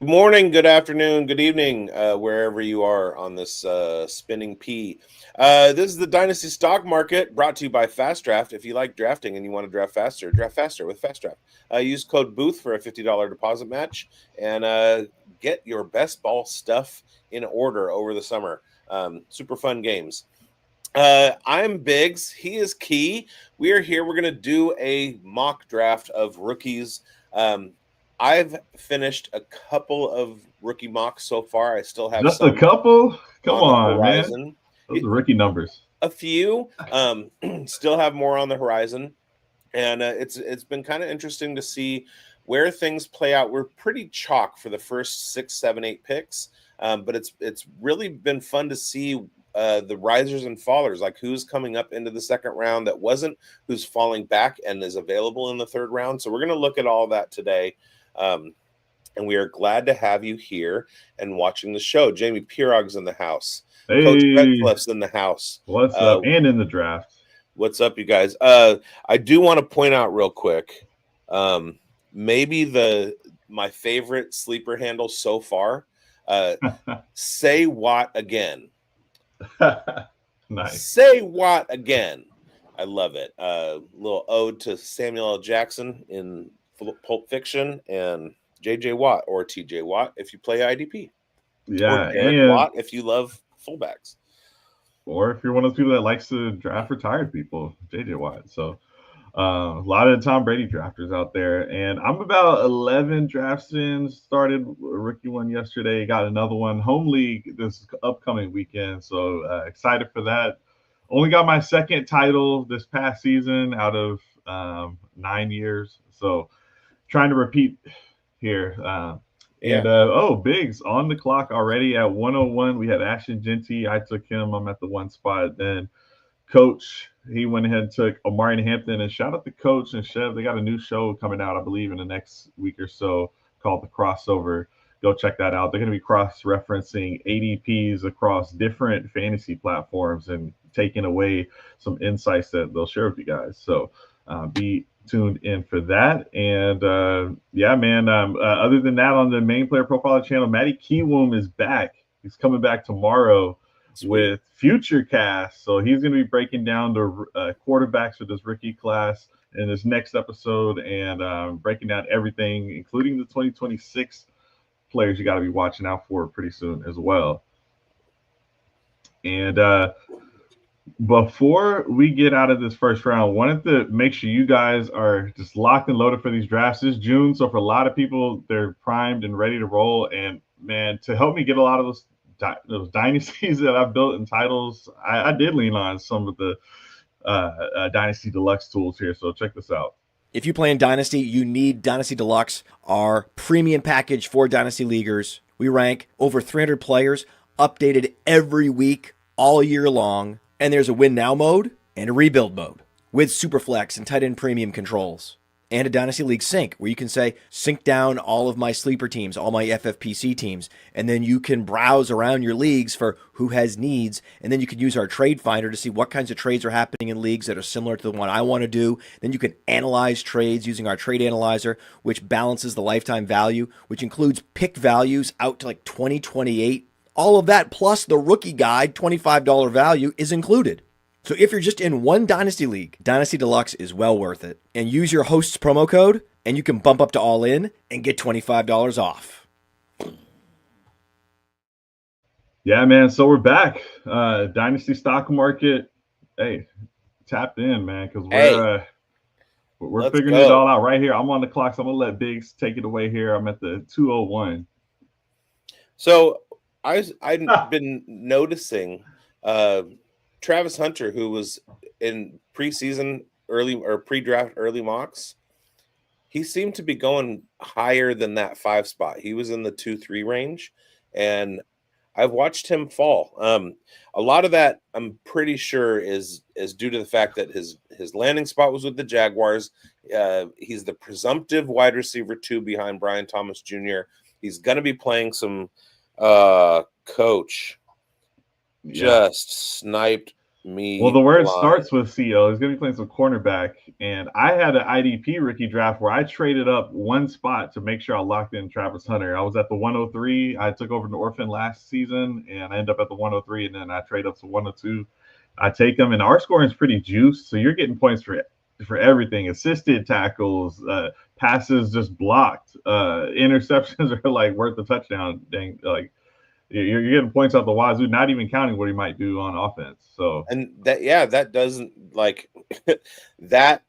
Good morning, good afternoon, good evening, wherever you are on this spinning pea. This is the Dynasty Stock Market brought to you by Fast Draft. If you like drafting and you want to draft faster with Fast Draft. Use code BOOTH for a $50 deposit match and get your best ball stuff in order over the summer. Super fun games. I'm Biggs. He is Key. We are here. We're going to do a mock draft of rookies. I've finished a couple of rookie mocks so far. I still have Just a some couple? Come on the on, man. horizon. Those are rookie numbers. A few. Still have more on the horizon, and it's been kind of interesting to see where things play out. We're pretty chalk for the first 6, 7, 8 picks, but it's really been fun to see the risers and fallers, like who's coming up into the second round that wasn't, who's falling back and is available in the third round. So we're going to look at all that today. And we are glad to have you here and watching the show. Jamie Pirog's in the house. Coach Hey, Redcliffe's in the house. what's up? And in the draft. What's up, you guys? I do want to point out real quick, maybe my favorite sleeper handle so far. Say Watt again. Nice. Say Watt again. I love it. Little ode to Samuel L. Jackson in Pulp Fiction and J.J. Watt or T.J. Watt if you play IDP. Yeah, Or Derek and Watt if you love fullbacks. or if you're one of those people that likes to draft retired people, JJ Watt. So a lot of Tom Brady drafters out there, and I'm about 11 drafts in. Started a rookie one yesterday, got another one home league this upcoming weekend. So excited for that. Only got my second title this past season out of 9 years. So trying to repeat here. And Yeah. Biggs on the clock already at 101. We had Ashton Genty. I took him. I'm at the one spot. Then Coach, he went ahead and took Omari Hampton. And shout out to Coach and Chev. They got a new show coming out, I believe, in the next week or so called The Crossover. Go check that out. They're going to be cross referencing ADPs across different fantasy platforms and taking away some insights that they'll share with you guys. So be tuned in for that. And yeah, man. Other than that, on the main player profile channel, Matty Kiwoom is back. He's coming back tomorrow Sweet. with Future Cast. So he's going to be breaking down the quarterbacks for this rookie class in this next episode and breaking down everything, including the 2026 players you got to be watching out for pretty soon as well. And before we get out of this first round, wanted to make sure you guys are just locked and loaded for these drafts this June. So for a lot of people, they're primed and ready to roll. And man, to help me get a lot of those dynasties that I've built in titles, I did lean on some of the Dynasty Deluxe tools here. So check this out. If you play in Dynasty, you need Dynasty Deluxe, our premium package for Dynasty Leaguers. We rank over 300 players, updated every week, all year long. And there's a win now mode and a rebuild mode with Superflex and tight end premium controls. And a Dynasty League sync where you can say, sync down all of my sleeper teams, all my FFPC teams. And then you can browse around your leagues for who has needs. And then you can use our trade finder to see what kinds of trades are happening in leagues that are similar to the one I want to do. Then you can analyze trades using our trade analyzer, which balances the lifetime value, which includes pick values out to like 2028. All of that plus the rookie guide, $25 value, is included. So if you're just in one Dynasty League, Dynasty Deluxe is well worth it. And use your host's promo code, and you can bump up to all in and get $25 off. Yeah, man. So we're back. Dynasty Stock Market. Hey, tapped in, man, because we're Let's figuring go. it all out right here. I'm on the clock, so I'm gonna let Biggs take it away here. I'm at the 201. So I've been noticing Travis Hunter, who was in preseason early or pre-draft early mocks, he seemed to be going higher than that 5 spot. He was in the 2-3 range, and I've watched him fall. A lot of that I'm pretty sure is due to the fact that his landing spot was with the Jaguars. He's the presumptive wide receiver 2 behind Brian Thomas Jr. He's going to be playing some coach. Yeah. Just sniped Well, me the word blind. starts with CO. He's going to be playing some cornerback. And I had an IDP rookie draft where I traded up one spot to make sure I locked in Travis Hunter. I was at the 103. I took over an orphan last season, and I ended up at the 103, and then I trade up to 102. I take him, and our scoring is pretty juiced. So you're getting points for everything: assisted tackles, passes just blocked, interceptions are like worth the touchdown. Dang, like you're getting points out the wazoo, not even counting what he might do on offense. So And that, yeah, that doesn't like that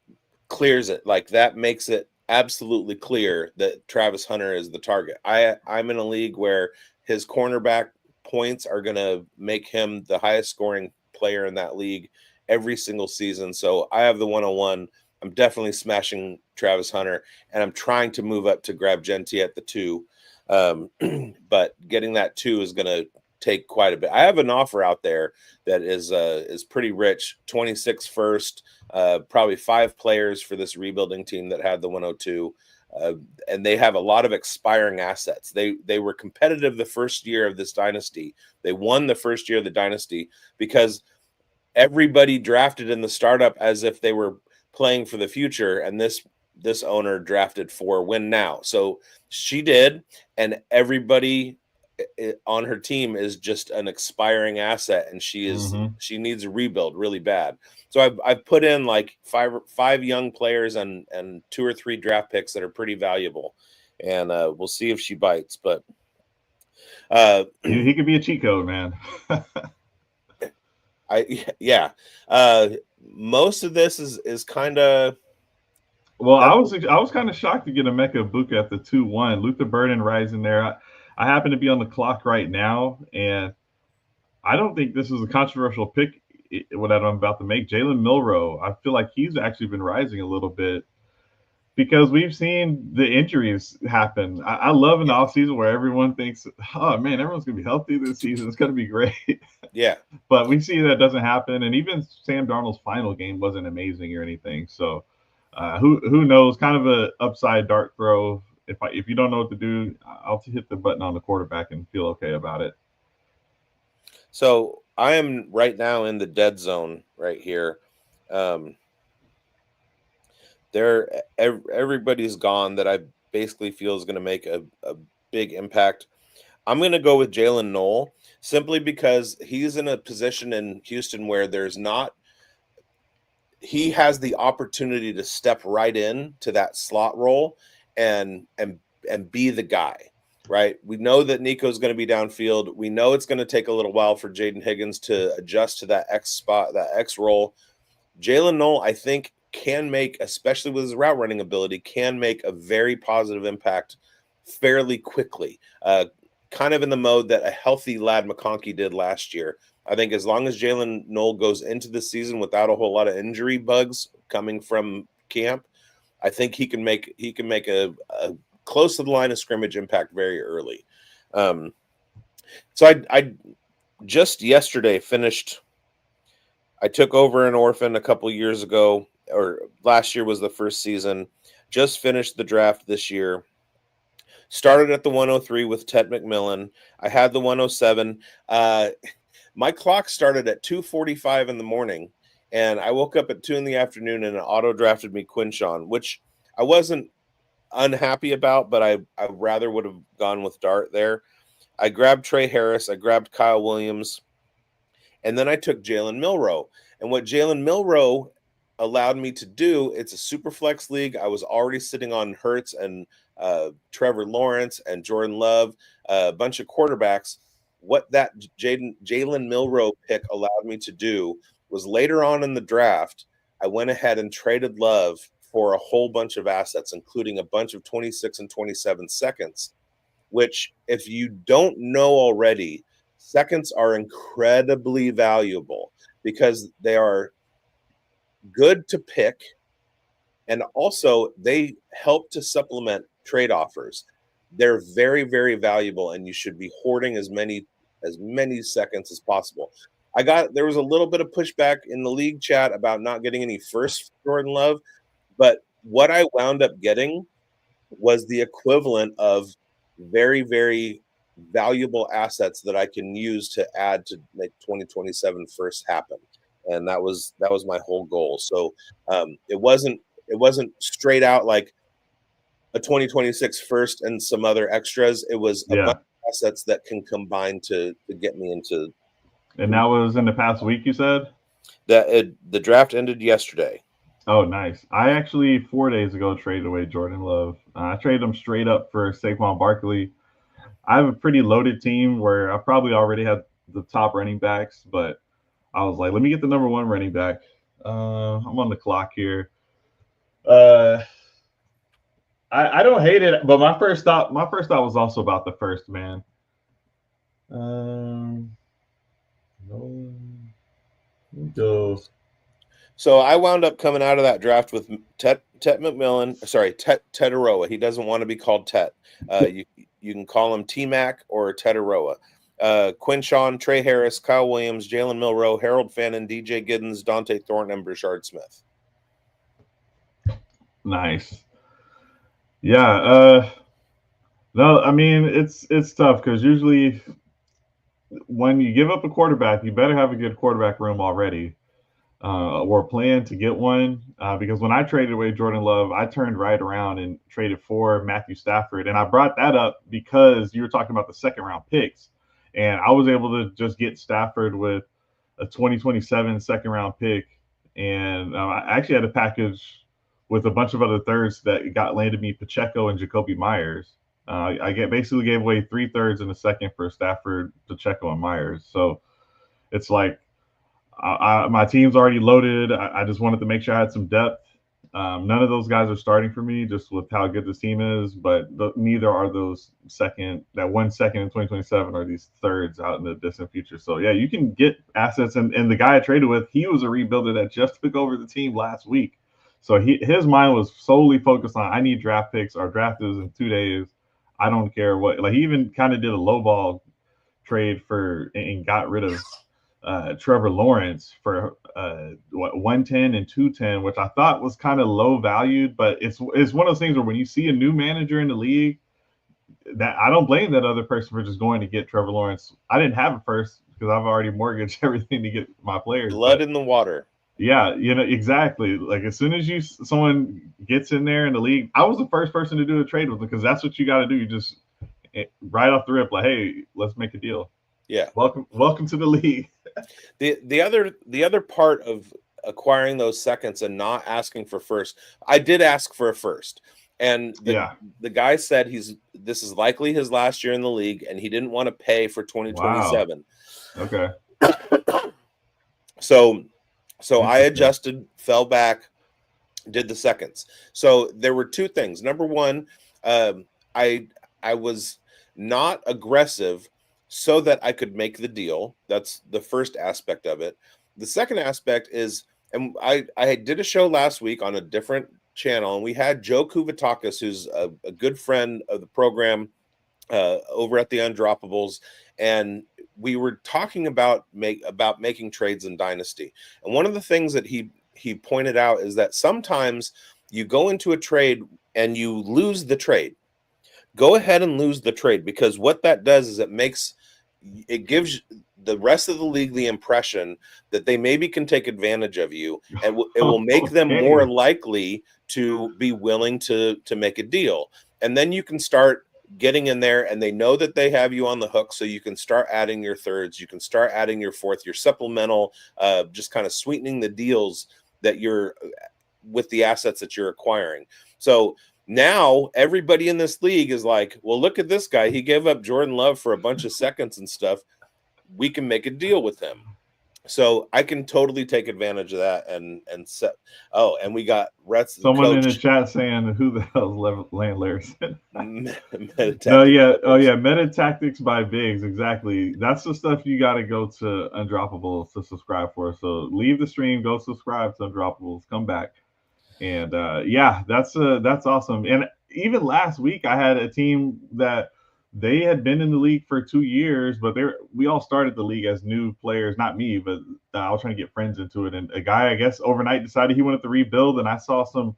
clears it. Like that makes it absolutely clear that Travis Hunter is the target. I'm in a league where his cornerback points are going to make him the highest scoring player in that league every single season. So I have the 101. I'm definitely smashing Travis Hunter, and I'm trying to move up to grab Genti at the 2. But getting that 2 is going to take quite a bit. I have an offer out there that is pretty rich. 26 first, probably 5 players for this rebuilding team that had the 102. And they have a lot of expiring assets. They were competitive the first year of this dynasty. They won the first year of the dynasty because everybody drafted in the startup as if they were playing for the future, and this owner drafted for win now. So she did, and everybody on her team is just an expiring asset, and she needs a rebuild really bad. So I've put in like five young players and 2 or 3 draft picks that are pretty valuable, and we'll see if she bites. But he could be a cheat code, man. Most of this is kind of. Well, I was kind of shocked to get a Mecca Buka at the 2-1. Luther Burden rising there. I happen to be on the clock right now, and I don't think this is a controversial pick. What I'm about to make, Jalen Milroe. I feel like he's actually been rising a little bit because we've seen the injuries happen. I love an offseason where everyone thinks, oh man, everyone's gonna be healthy this season. It's gonna be great. Yeah. But we see that doesn't happen, and even Sam Darnold's final game wasn't amazing or anything. So who knows? Kind of a upside dart throw. If you don't know what to do, I'll hit the button on the quarterback and feel okay about it. So I am right now in the dead zone right here. Everybody's gone that I basically feel is going to make a big impact. I'm going to go with Jalen Knoll simply because he's in a position in Houston where he has the opportunity to step right in to that slot role and be the guy, right? We know that Nico's going to be downfield. We know it's going to take a little while for Jaden Higgins to adjust to that X spot, that X role. Jalen Knoll, I think, can make, especially with his route running ability, can make a very positive impact fairly quickly. Kind of in the mode that a healthy Ladd McConkey did last year. I think as long as Jalen Knoll goes into the season without a whole lot of injury bugs coming from camp, I think he can make a close to the line of scrimmage impact very early. So I just yesterday finished. I took over an orphan a couple years ago, or last year was the first season. Just finished the draft this year. Started at the 103 with Ted McMillan. I had the 107. My clock started at 2:45 in the morning, and I woke up at 2 in the afternoon and it auto drafted me Quinshawn, which I wasn't unhappy about, but I rather would have gone with Dart there. I grabbed Trey Harris. I grabbed Kyle Williams. And then I took Jalen Milroe. And what Jalen Milroe allowed me to do, it's a super flex league. I was already sitting on Hurts and Trevor Lawrence and Jordan Love, a bunch of quarterbacks. What that Jalen Milroe pick allowed me to do was later on in the draft, I went ahead and traded Love for a whole bunch of assets, including a bunch of 26 and 27 seconds, which if you don't know already, seconds are incredibly valuable because they are good to pick, and also they help to supplement trade offers. They're very, very valuable, and you should be hoarding as many seconds as possible. There was a little bit of pushback in the league chat about not getting any first Jordan Love, but what I wound up getting was the equivalent of very, very valuable assets that I can use to add to make 2027 first happen. and that was my whole goal. So it wasn't straight out like a 2026 first and some other extras. It was a bunch of assets that can combine to get me into. And that was in the past week, you said? The draft ended yesterday. Oh, nice. I actually 4 days ago traded away Jordan Love. I traded him straight up for Saquon Barkley. I have a pretty loaded team where I probably already had the top running backs, but I was like, let me get the number one running back. I'm on the clock here. I don't hate it, but my first thought was also about the first man. Go. So I wound up coming out of that draft with Tet McMillan. Sorry, Tetaroa. He doesn't want to be called Tet. You can call him T-Mac or Tetaroa. Quinshawn, Trey Harris, Kyle Williams, Jalen Milroe, Harold Fannin, DJ Giddens, Dante Thornton, and Brashard Smith. Nice. Yeah. No, I mean it's tough because usually when you give up a quarterback, you better have a good quarterback room already, or plan to get one. Because when I traded away Jordan Love, I turned right around and traded for Matthew Stafford, and I brought that up because you were talking about the second round picks, and I was able to just get Stafford with a 2027 second round pick, and I actually had a package with a bunch of other thirds that landed me Pacheco and Jacoby Myers. I basically gave away 3/3 in a second for Stafford, Pacheco, and Myers. So it's like my team's already loaded. I just wanted to make sure I had some depth. None of those guys are starting for me, just with how good this team is. But neither are those that 1 second in 2027 or these thirds out in the distant future. So yeah, you can get assets. And the guy I traded with, he was a rebuilder that just took over the team last week. So his mind was solely focused on, I need draft picks. Our draft is in 2 days. I don't care what. Like, he even kind of did a lowball trade and got rid of Trevor Lawrence for 110 and 210, which I thought was kind of low valued. But it's one of those things where when you see a new manager in the league, that I don't blame that other person for just going to get Trevor Lawrence. I didn't have it first because I've already mortgaged everything to get my players. Blood in the water. Yeah, exactly. Like, as soon as someone gets in there in the league, I was the first person to do a trade with them because that's what you got to do. You just right off the rip, like, hey, let's make a deal. Yeah. Welcome to the league. The other part of acquiring those seconds and not asking for first, I did ask for a first, and the guy said this is likely his last year in the league, and he didn't want to pay for 2027. Wow. Okay. So I adjusted, fell back, did the seconds. So there were two things. Number one, I was not aggressive so that I could make the deal. That's the first aspect of it. The second aspect is, and I did a show last week on a different channel, and we had Joe Kuvatakis, who's a good friend of the program, over at the Undroppables, and we were talking about making trades in Dynasty. And one of the things that he pointed out is that sometimes you go into a trade and you lose the trade. Go ahead and lose the trade, because what that does is it gives the rest of the league the impression that they maybe can take advantage of you, and it will make them more likely to be willing to make a deal. And then you can start getting in there, and they know that they have you on the hook, so you can start adding your thirds, you can start adding your fourth, your supplemental, just kind of sweetening the deals that you're with the assets that you're acquiring. So now everybody in this league is like, well, look at this guy. He gave up Jordan Love for a bunch of seconds and stuff. We can make a deal with him. So I can totally take advantage of that and set. Oh, and we got someone in the chat saying, "Who the hell is Lane Larson?" No, yeah, Meta Tactics by Biggs, exactly. That's the stuff you got to go to Undroppables to subscribe for. So leave the stream, go subscribe to Undroppables, come back, and that's awesome. And even last week, I had a team that they had been in the league for 2 years, but we all started the league as new players. Not me, but I was trying to get friends into it. And a guy, I guess, overnight decided he wanted to rebuild, and I saw him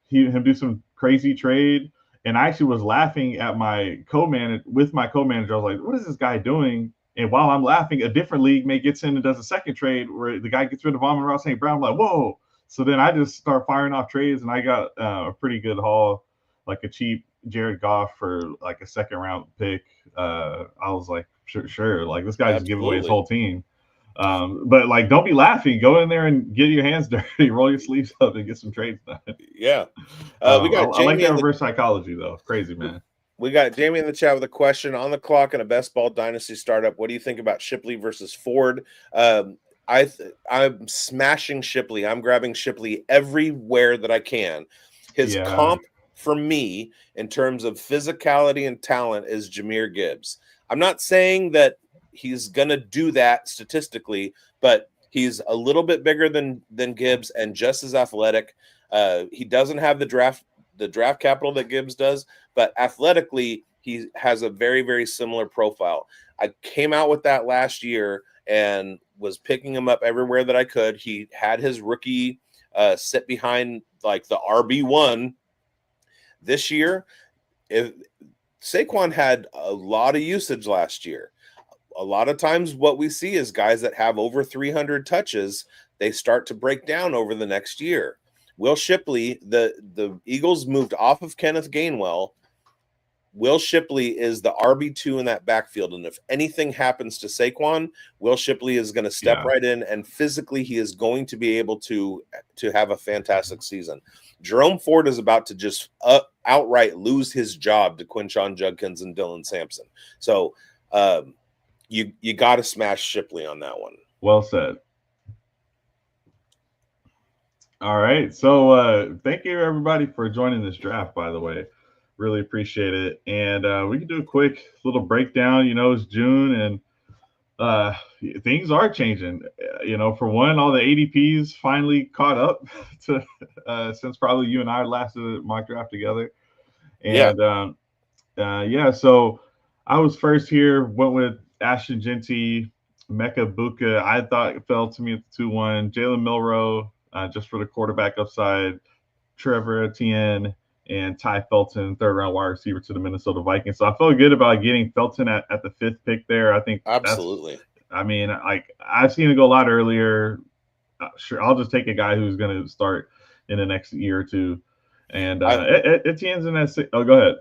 do some crazy trade. And I actually was laughing at my co-manager. I was like, "What is this guy doing?" And while I'm laughing, a different league may gets in and does a second trade where the guy gets rid of Amon-Ra St. Brown. I'm like, whoa. So then I just start firing off trades, and I got a pretty good haul, like a cheap Jared Goff for like a second round pick. I was like, sure. Like this guy just gave away his whole team. But like, don't be laughing. Go in there and get your hands dirty, roll your sleeves up, and get some trades done. Yeah. We got I like that reverse psychology though. Crazy, man. We got Jamie in the chat with a question on the clock in a best ball dynasty startup. What do you think about Shipley versus Ford? I'm smashing Shipley. I'm grabbing Shipley everywhere that I can. His comp for me in terms of physicality and talent is Jahmyr Gibbs. I'm not saying that he's gonna do that statistically, but he's a little bit bigger than Gibbs and just as athletic. He doesn't have the draft capital that Gibbs does, but athletically he has a very, very similar profile. I came out with that last year and was picking him up everywhere that I could. He had his rookie sit behind like the RB1 this year. If Saquon had a lot of usage last year, a lot of times what we see is guys that have over 300 touches, they start to break down over the next year. Will Shipley, the Eagles moved off of Kenneth Gainwell. Will Shipley is the RB2 in that backfield. And if anything happens to Saquon, Will Shipley is going to step right in, and physically he is going to be able to have a fantastic season. Jerome Ford is about to just outright lose his job to Quinshon Judkins and Dylan Sampson. So you got to smash Shipley on that one. Well said. All right. So thank you, everybody, for joining this draft, by the way. Really appreciate it. And we can do a quick little breakdown. You know, it's June, and things are changing. You know, for one, all the ADPs finally caught up to since probably you and I last did a mock draft together. And so I was first here, went with Ashton Genty, Mecca Buka. I thought it fell to me at the 2-1. Jalen Milroe, just for the quarterback upside. Trevor Etienne and Ty Felton, third-round wide receiver to the Minnesota Vikings. So I felt good about getting Felton at the 5th pick there. I think absolutely. I mean, like I've seen it go a lot earlier. Sure, I'll just take a guy who's going to start in the next year or two. And Etienne's in that. Oh, go ahead.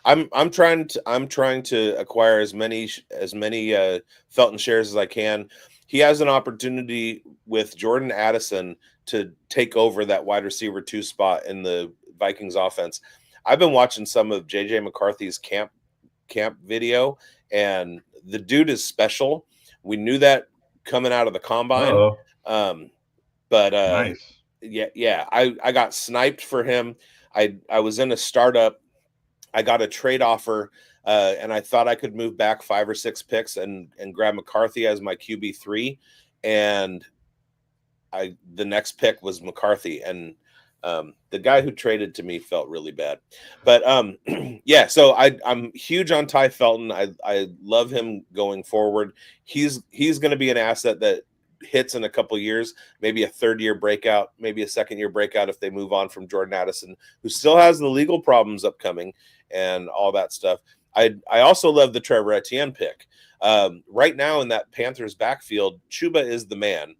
I'm trying to acquire as many Felton shares as I can. He has an opportunity with Jordan Addison to take over that wide receiver 2 spot in the Vikings offense. I've been watching some of JJ McCarthy's camp video, and the dude is special. We knew that coming out of the combine. But nice. I got sniped for him. I was in a startup. I got a trade offer, and I thought I could move back 5 or 6 picks and grab McCarthy as my QB3. And the next pick was McCarthy, and the guy who traded to me felt really bad. But so I'm huge on Ty Felton. I love him going forward. He's going to be an asset that hits in a couple years, maybe a 3rd-year breakout, maybe a 2nd-year breakout if they move on from Jordan Addison, who still has the legal problems upcoming and all that stuff. I also love the Trevor Etienne pick. Right now in that Panthers backfield, Chuba is the man.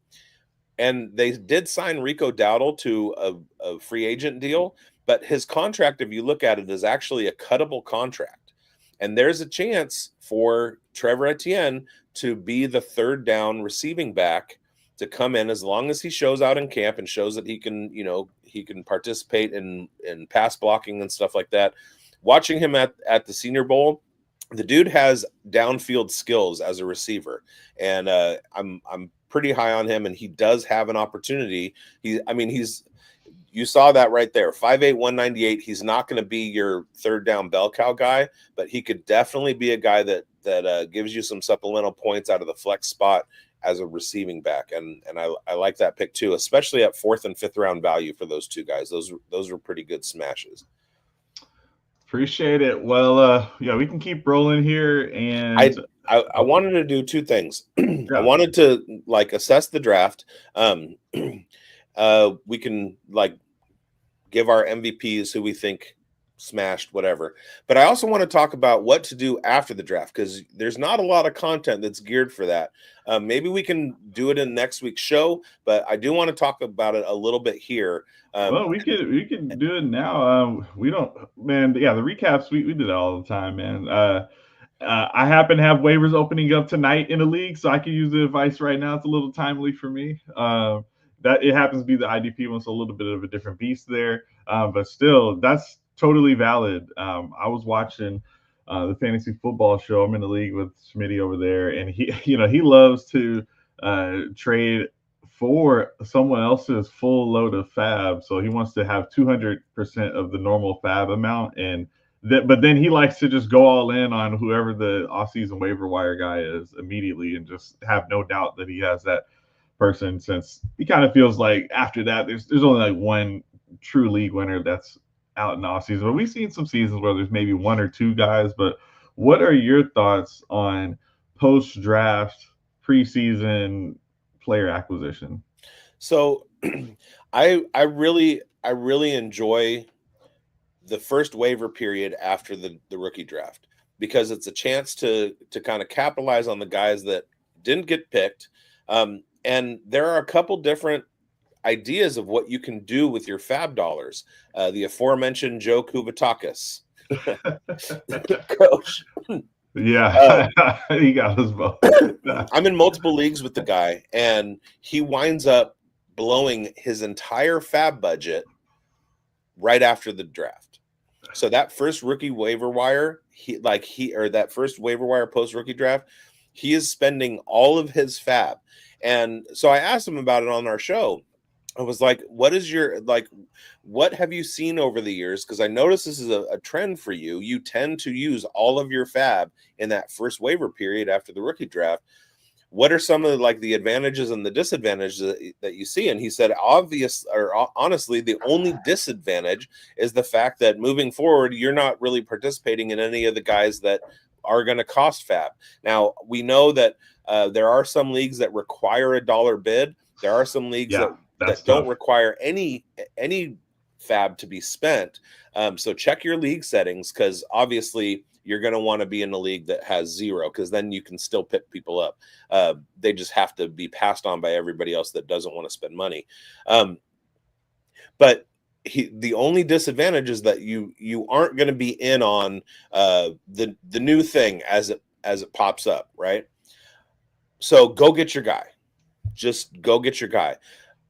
And they did sign Rico Dowdle to a free agent deal, but his contract, if you look at it, is actually a cuttable contract. And there's a chance for Trevor Etienne to be the 3rd down receiving back to come in, as long as he shows out in camp and shows that he can participate in pass blocking and stuff like that. Watching him at the Senior Bowl, the dude has downfield skills as a receiver, and I'm pretty high on him, and he does have an opportunity. You saw that right there, 5'8", 198. He's not going to be your 3rd down bell cow guy, but he could definitely be a guy that gives you some supplemental points out of the flex spot as a receiving back, and I like that pick too, especially at 4th and 5th round value for those 2 guys. Those were pretty good smashes. Appreciate it. Well, we can keep rolling here, and I wanted to do 2 things. I wanted to assess the draft. We can give our MVPs who we think smashed, whatever. But I also want to talk about what to do after the draft, because there's not a lot of content that's geared for that. Maybe we can do it in next week's show, but I do want to talk about it a little bit here. Well, we can do it now. We don't, man. Yeah, the recaps we do that all the time, man. I happen to have waivers opening up tonight in the league, so I can use the advice right now. It's a little timely for me. That it happens to be the IDP one, so a little bit of a different beast there. But still, that's totally valid. I was watching the fantasy football show. I'm in the league with Smitty over there, and he, he loves to trade for someone else's full load of fab. So he wants to have 200% of the normal fab amount, and but then he likes to just go all in on whoever the offseason waiver wire guy is immediately, and just have no doubt that he has that person, since he kind of feels like after that there's only like one true league winner that's out in the offseason. But we've seen some seasons where there's maybe one or two guys. But what are your thoughts on post-draft, preseason player acquisition? So I really enjoy the first waiver period after the rookie draft, because it's a chance to kind of capitalize on the guys that didn't get picked. And there are a couple different ideas of what you can do with your fab dollars. The aforementioned Joe Kuvatakis. Coach. Yeah, he got us both. I'm in multiple leagues with the guy, and he winds up blowing his entire fab budget right after the draft. So that first rookie waiver wire, that first waiver wire post rookie draft, he is spending all of his fab. And so I asked him about it on our show. I was like, what have you seen over the years? Because I noticed this is a trend for you. You tend to use all of your fab in that first waiver period after the rookie draft. What are some of the advantages and the disadvantages that you see? And he said, honestly, the only disadvantage is the fact that moving forward, you're not really participating in any of the guys that are going to cost fab. Now, we know that there are some leagues that require a dollar bid. There are some leagues that don't require any fab to be spent. So check your league settings, because obviously you're going to want to be in a league that has zero, because then you can still pick people up. They just have to be passed on by everybody else that doesn't want to spend money. But the only disadvantage is that you aren't going to be in on the new thing as it pops up, right? So go get your guy. Just go get your guy.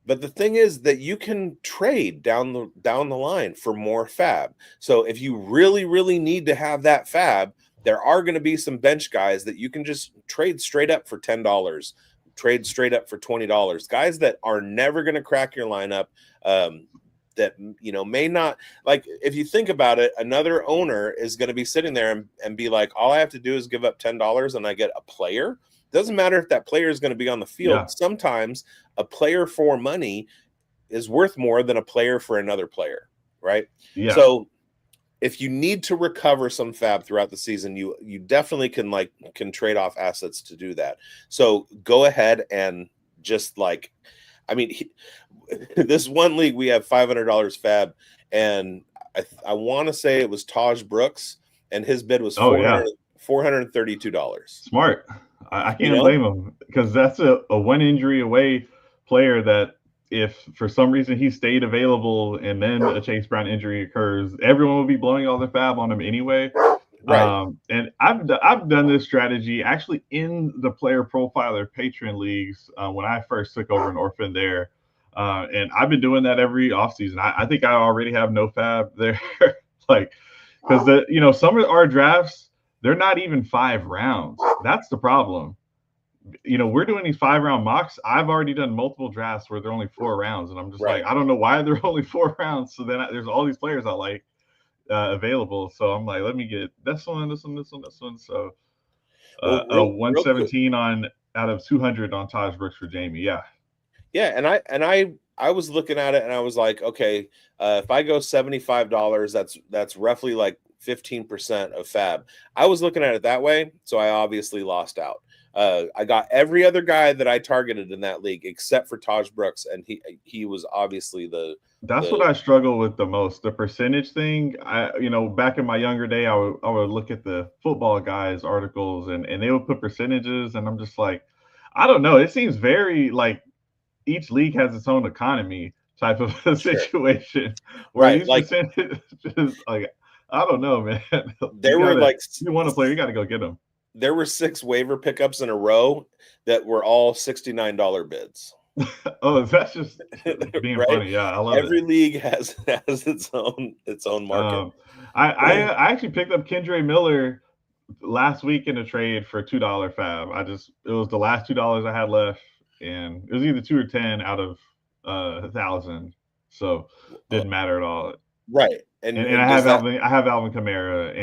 But the thing is that you can trade down the line for more fab. So if you really, really need to have that fab, there are going to be some bench guys that you can just trade straight up for $10, trade straight up for $20. Guys that are never going to crack your lineup, that may not, like, if you think about it, another owner is going to be sitting there and be like, all I have to do is give up $10 and I get a player. Doesn't matter if that player is going to be on the field. Yeah. Sometimes a player for money is worth more than a player for another player, right? Yeah. So if you need to recover some fab throughout the season, you definitely can trade off assets to do that. So go ahead and just this one league we have $500 fab, and I want to say it was Taj Brooks, and his bid was $432. Smart. I can't blame him, because that's a one injury away player that if for some reason he stayed available and then a Chase Brown injury occurs, everyone will be blowing all their fab on him anyway. Right. And I've done this strategy actually in the player profiler Patreon leagues when I first took over an orphan there. And I've been doing that every offseason. I think I already have no fab there. Because some of our drafts, they're not even 5 rounds. That's the problem. We're doing these 5-round mocks. I've already done multiple drafts where they're only 4 rounds, and I'm just I don't know why they're only 4 rounds. So then there's all these players I like available. So I'm like, let me get this one, this one, this one, this one. So 117 out of 200 on Taj Brooks for Jamie. Yeah. Yeah, and I was looking at it and I was like, okay, if I go $75, that's roughly like 15% of fab. I was looking at it that way, so I obviously lost out. I got every other guy that I targeted in that league except for Taj Brooks, and he was obviously That's what I struggle with the most. The percentage thing. Back in my younger day, I would look at the football guys' articles and they would put percentages, and I'm just like, I don't know. It seems very like each league has its own economy type of a Sure. situation where Right. these Like percentages, like, I don't know, man. there were like You want a player, you got to go get them. there were 6 waiver pickups in a row that were all $69 bids. Oh, that's just being Right? funny. Yeah, I love it. Every league has its own market. I actually picked up Kendra Miller last week in a trade for $2 fab. It was the last $2 I had left, and it was either 2 or 10 out of 1,000, so didn't matter at all. Right. And And I does have that Alvin Kamara,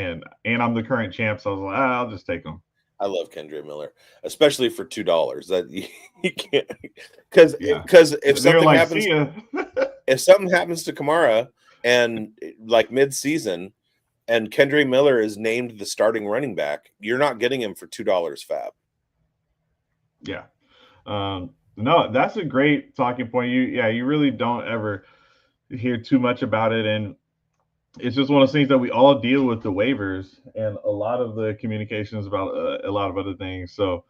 and I'm the current champ, so I was like, I'll just take him. I love Kendra Miller, especially for $2. That you can't because Yeah, if they were something like, happens see ya. if something happens to Kamara and like mid-season and Kendra Miller is named the starting running back, you're not getting him for $2 fab. Yeah. No, that's a great talking point. You really don't ever hear too much about it, and it's just one of those things that we all deal with the waivers and a lot of the communications about a lot of other things. So,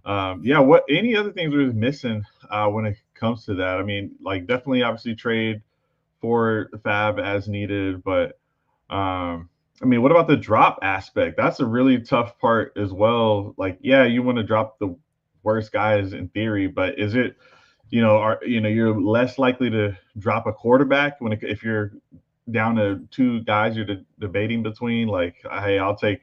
what any other things we're missing when it comes to that? I mean, like definitely, obviously, trade for fab as needed, but I mean, what about the drop aspect? That's a really tough part as well. Like, yeah, you want to drop the worst guys in theory, but is it, you're less likely to drop a quarterback if you're down to 2 guys you're debating between. Like, hey, I'll take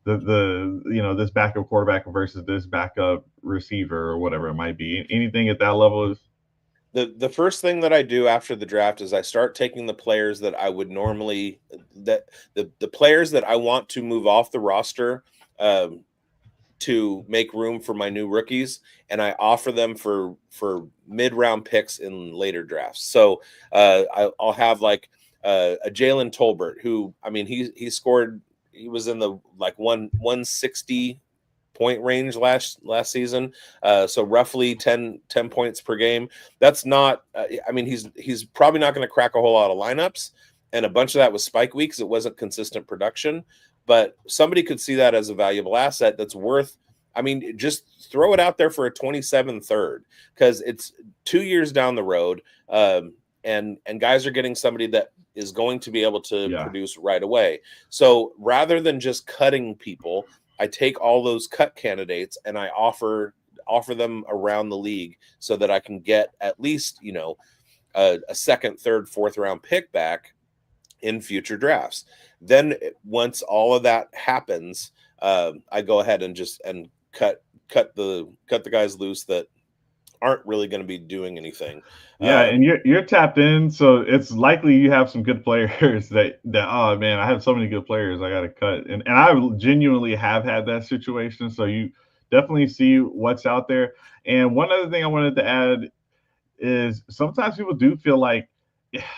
this backup quarterback versus this backup receiver or whatever it might be. Anything at that level is. The first thing that I do after the draft is I start taking the players that I would normally that the players that I want to move off the roster to make room for my new rookies, and I offer them for mid-round picks in later drafts. So I'll have like a Jalen Tolbert, who I mean he scored. He was in the like 160 point range last season, so roughly 10 points per game. That's not I mean he's probably not going to crack a whole lot of lineups, and a bunch of that was spike weeks. It wasn't consistent production, but somebody could see that as a valuable asset that's worth, I mean, just throw it out there for a 27 third, because it's 2 years down the road, and guys are getting somebody that is going to be able to produce right away. So rather than just cutting people, I take all those cut candidates and I offer them around the league so that I can get at least, a second, third, fourth round pick back in future drafts. Then once all of that happens, I go ahead and cut the guys loose that aren't really going to be doing anything. Yeah, and you're tapped in, so it's likely you have some good players that oh man, I have so many good players I got to cut, and I genuinely have had that situation. So you definitely see what's out there. And one other thing I wanted to add is sometimes people do feel like,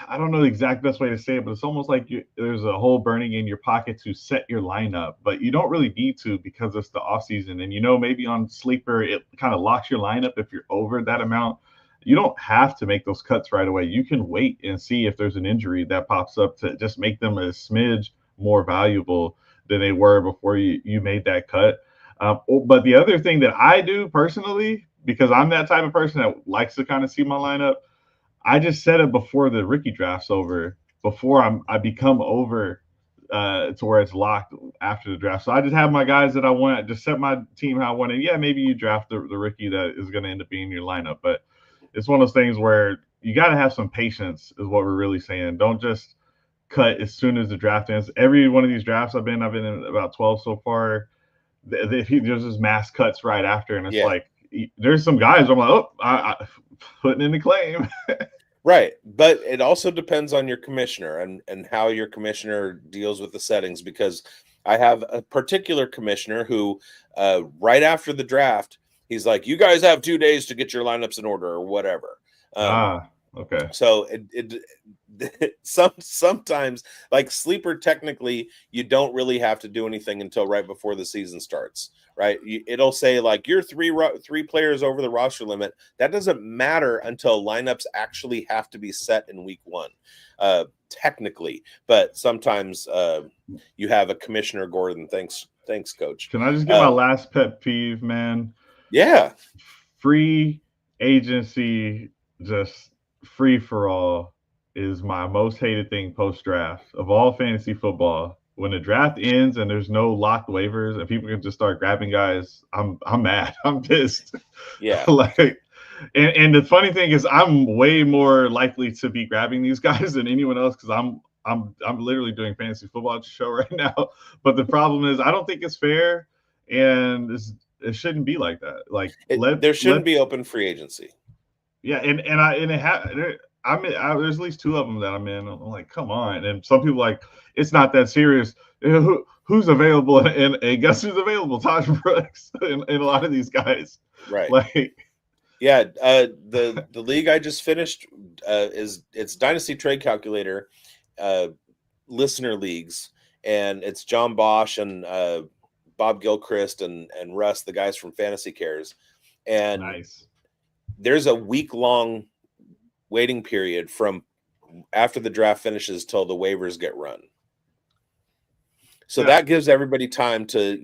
I don't know the exact best way to say it, but it's almost like there's a hole burning in your pocket to set your lineup, but you don't really need to because it's the off season. And maybe on Sleeper it kind of locks your lineup if you're over that amount. You don't have to make those cuts right away. You can wait and see if there's an injury that pops up to just make them a smidge more valuable than they were before you made that cut. But the other thing that I do personally, because I'm that type of person that likes to kind of see my lineup, I just set it before the rookie draft's over, before I become over to where it's locked after the draft. So I just have my guys that I want, just set my team how I want. And yeah, maybe you draft the rookie that is going to end up being your lineup. But it's one of those things where you got to have some patience is what we're really saying. Don't just cut as soon as the draft ends. Every one of these drafts I've been in about 12 so far. There's just mass cuts right after. And it's like, there's some guys I'm like, oh, I putting in the claim. Right. But it also depends on your commissioner and how your commissioner deals with the settings, because I have a particular commissioner who right after the draft, he's like, you guys have 2 days to get your lineups in order or whatever. Okay. So sometimes, like sleeper, technically you don't really have to do anything until right before the season starts, right? It'll say like you're three players over the roster limit. That doesn't matter until lineups actually have to be set in week one, technically. But sometimes you have a Commissioner Gordon. Thanks, Coach. Can I just get my last pet peeve, man? Yeah. Free agency, just free for all, is my most hated thing post draft of all fantasy football. When the draft ends and there's no locked waivers and people can just start grabbing guys, I'm mad. I'm pissed. Yeah. Like, and the funny thing is, I'm way more likely to be grabbing these guys than anyone else because I'm literally doing fantasy football show right now. But the problem is, I don't think it's fair, and it shouldn't be like that. Like there shouldn't be open free agency. Yeah, there's at least two of them that I'm in. I'm like, come on. And some people like, it's not that serious. Who's available? And guess who's available? Taj Brooks and a lot of these guys. Right. Like, yeah. The league I just finished it's Dynasty Trade Calculator, listener leagues, and it's John Bosch and Bob Gilchrist and Russ, the guys from Fantasy Cares. And nice. There's a week-long waiting period from after the draft finishes till the waivers get run. So that gives everybody time to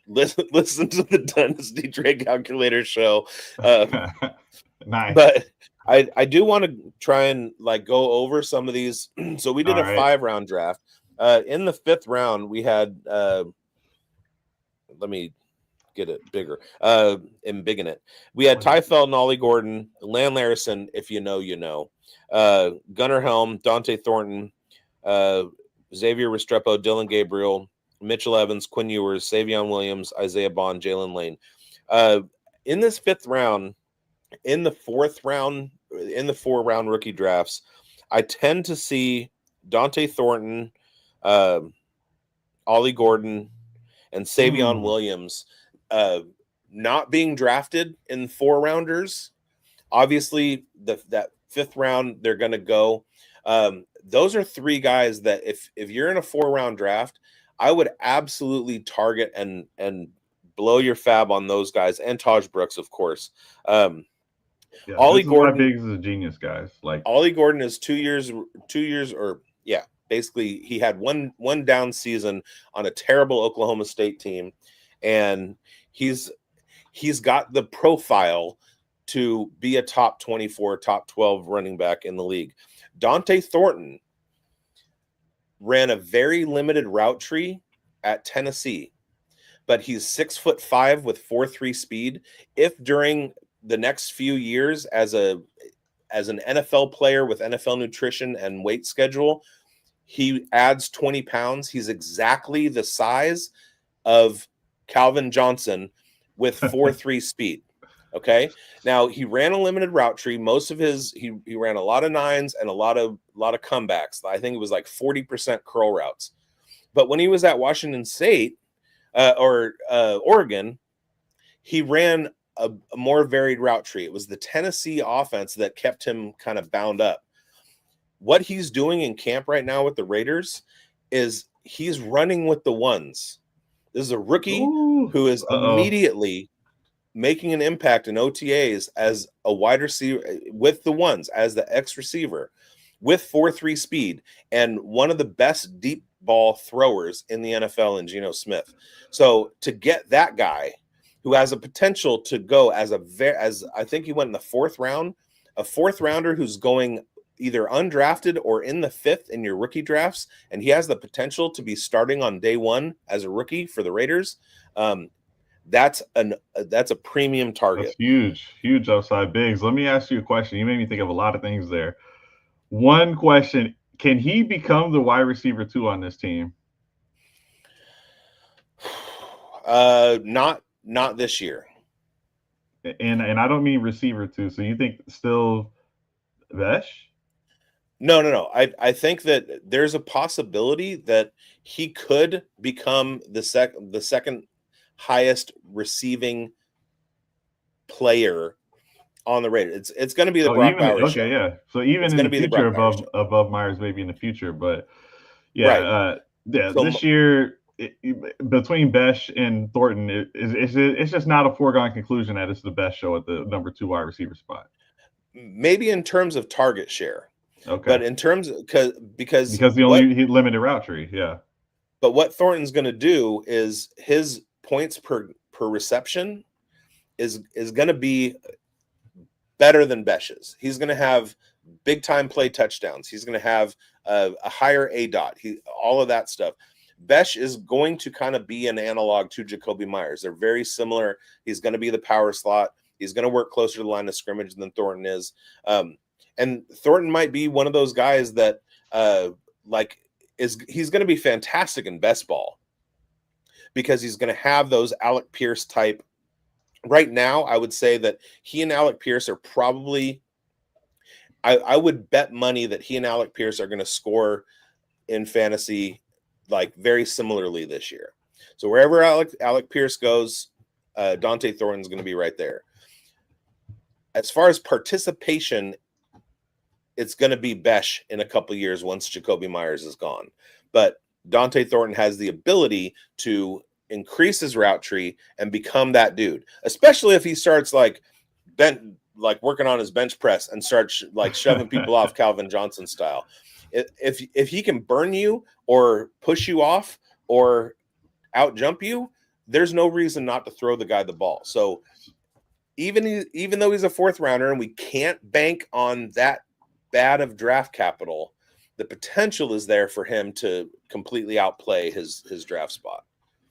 listen to the Dynasty Trade Calculator show. Nice. But I do want to try and like go over some of these. So we did a 5-round draft. In the 5th round, we had let me get it bigger and big in it. We had Tyfel and Ollie Gordon, Lan Larison, if you know, you know, Gunnar Helm, Dante Thornton, Xavier Restrepo, Dylan Gabriel, Mitchell Evans, Quinn Ewers, Savion Williams, Isaiah Bond, Jalen Lane. In this 5th round, in the 4th round, in the 4-round rookie drafts, I tend to see Dante Thornton, Ollie Gordon, and Savion Williams not being drafted in 4-rounders. Obviously, that 5th round they're going to go. Those are 3 guys that if you're in a 4-round draft, I would absolutely target and blow your fab on those guys, and Taj Brooks, of course. Ollie Gordon, why Biggs is a genius, guys. Like Ollie Gordon is 2 years, or yeah, basically he had one down season on a terrible Oklahoma State team, and he's got the profile to be a top 24, top 12 running back in the league. Dante Thornton ran a very limited route tree at Tennessee, but he's 6'5" with 4.3 speed. If during the next few years as an NFL player with NFL nutrition and weight schedule, he adds 20 pounds, he's exactly the size of Calvin Johnson with 4.3 speed. Okay. Now he ran a limited route tree. Most of his, he ran a lot of 9s and a lot of comebacks. I think it was like 40% curl routes. But when he was at Washington State or Oregon, he ran a more varied route tree. It was the Tennessee offense that kept him kind of bound up. What he's doing in camp right now with the Raiders is he's running with the ones. This is a rookie who is immediately making an impact in OTAs as a wide receiver with the ones, as the X receiver with 4.3 speed and one of the best deep ball throwers in the NFL in Geno Smith. So to get that guy who has a potential to go as I think he went in the 4th round, a 4th rounder who's going either undrafted or in the 5th in your rookie drafts, and he has the potential to be starting on day 1 as a rookie for the Raiders. That's a premium target. That's huge upside. Biggs, let me ask you a question. You made me think of a lot of things there. One question: can he become the wide receiver 2 on this team? Not this year. And I don't mean receiver 2. So you think still Vesh? No. I think that there's a possibility that he could become the second highest receiving player on the radar. It's going to be the Oh, Brock even Bowers show. okay, yeah. So even It's in going the to be the future, Brock Bowers show. above Myers, maybe in the future, but Right. yeah. So This year, between Besh and Thornton, it's just not a foregone conclusion that it's the best show at the number 2 wide receiver spot. maybe in terms of target share, Okay, but in terms of because the only limited route tree, yeah. But what Thornton's going to do is his points per reception is going to be better than Besh's. He's going to have big time play touchdowns. He's going to have a higher ADOT. All of that stuff. Besh is going to kind of be an analog to Jacoby Myers. They're very similar. He's going to be the power slot. He's going to work closer to the line of scrimmage than Thornton is. And Thornton might be one of those guys that he's going to be fantastic in best ball because he's going to have those Alec Pierce type. Right now, I would say that he and Alec Pierce are probably I would bet money that he and Alec Pierce are going to score in fantasy like very similarly this year. So wherever Alec Pierce goes, Dante Thornton's going to be right there. As far as participation, it's going to be Besh in a couple of years once Jacoby Myers is gone. But Dante Thornton has the ability to increase his route tree and become that dude, especially if he starts working on his bench press and starts like shoving people off Calvin Johnson style. If he can burn you or push you off or out jump you, there's no reason not to throw the guy the ball. So even though he's a 4th rounder and we can't bank on that bad of draft capital, the potential is there for him to completely outplay his draft spot.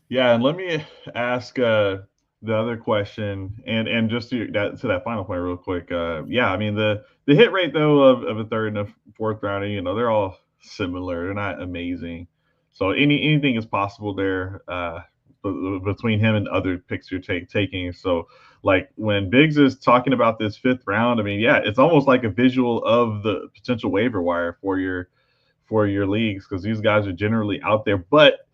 Yeah, and let me ask the other question, and just to that final point real quick. Yeah, I mean the hit rate though of a 3rd and a 4th rounder, they're all similar. They're not amazing, so anything is possible there between him and other picks you're taking. So like when Biggs is talking about this 5th round, I mean, yeah, it's almost like a visual of the potential waiver wire for your leagues because these guys are generally out there. But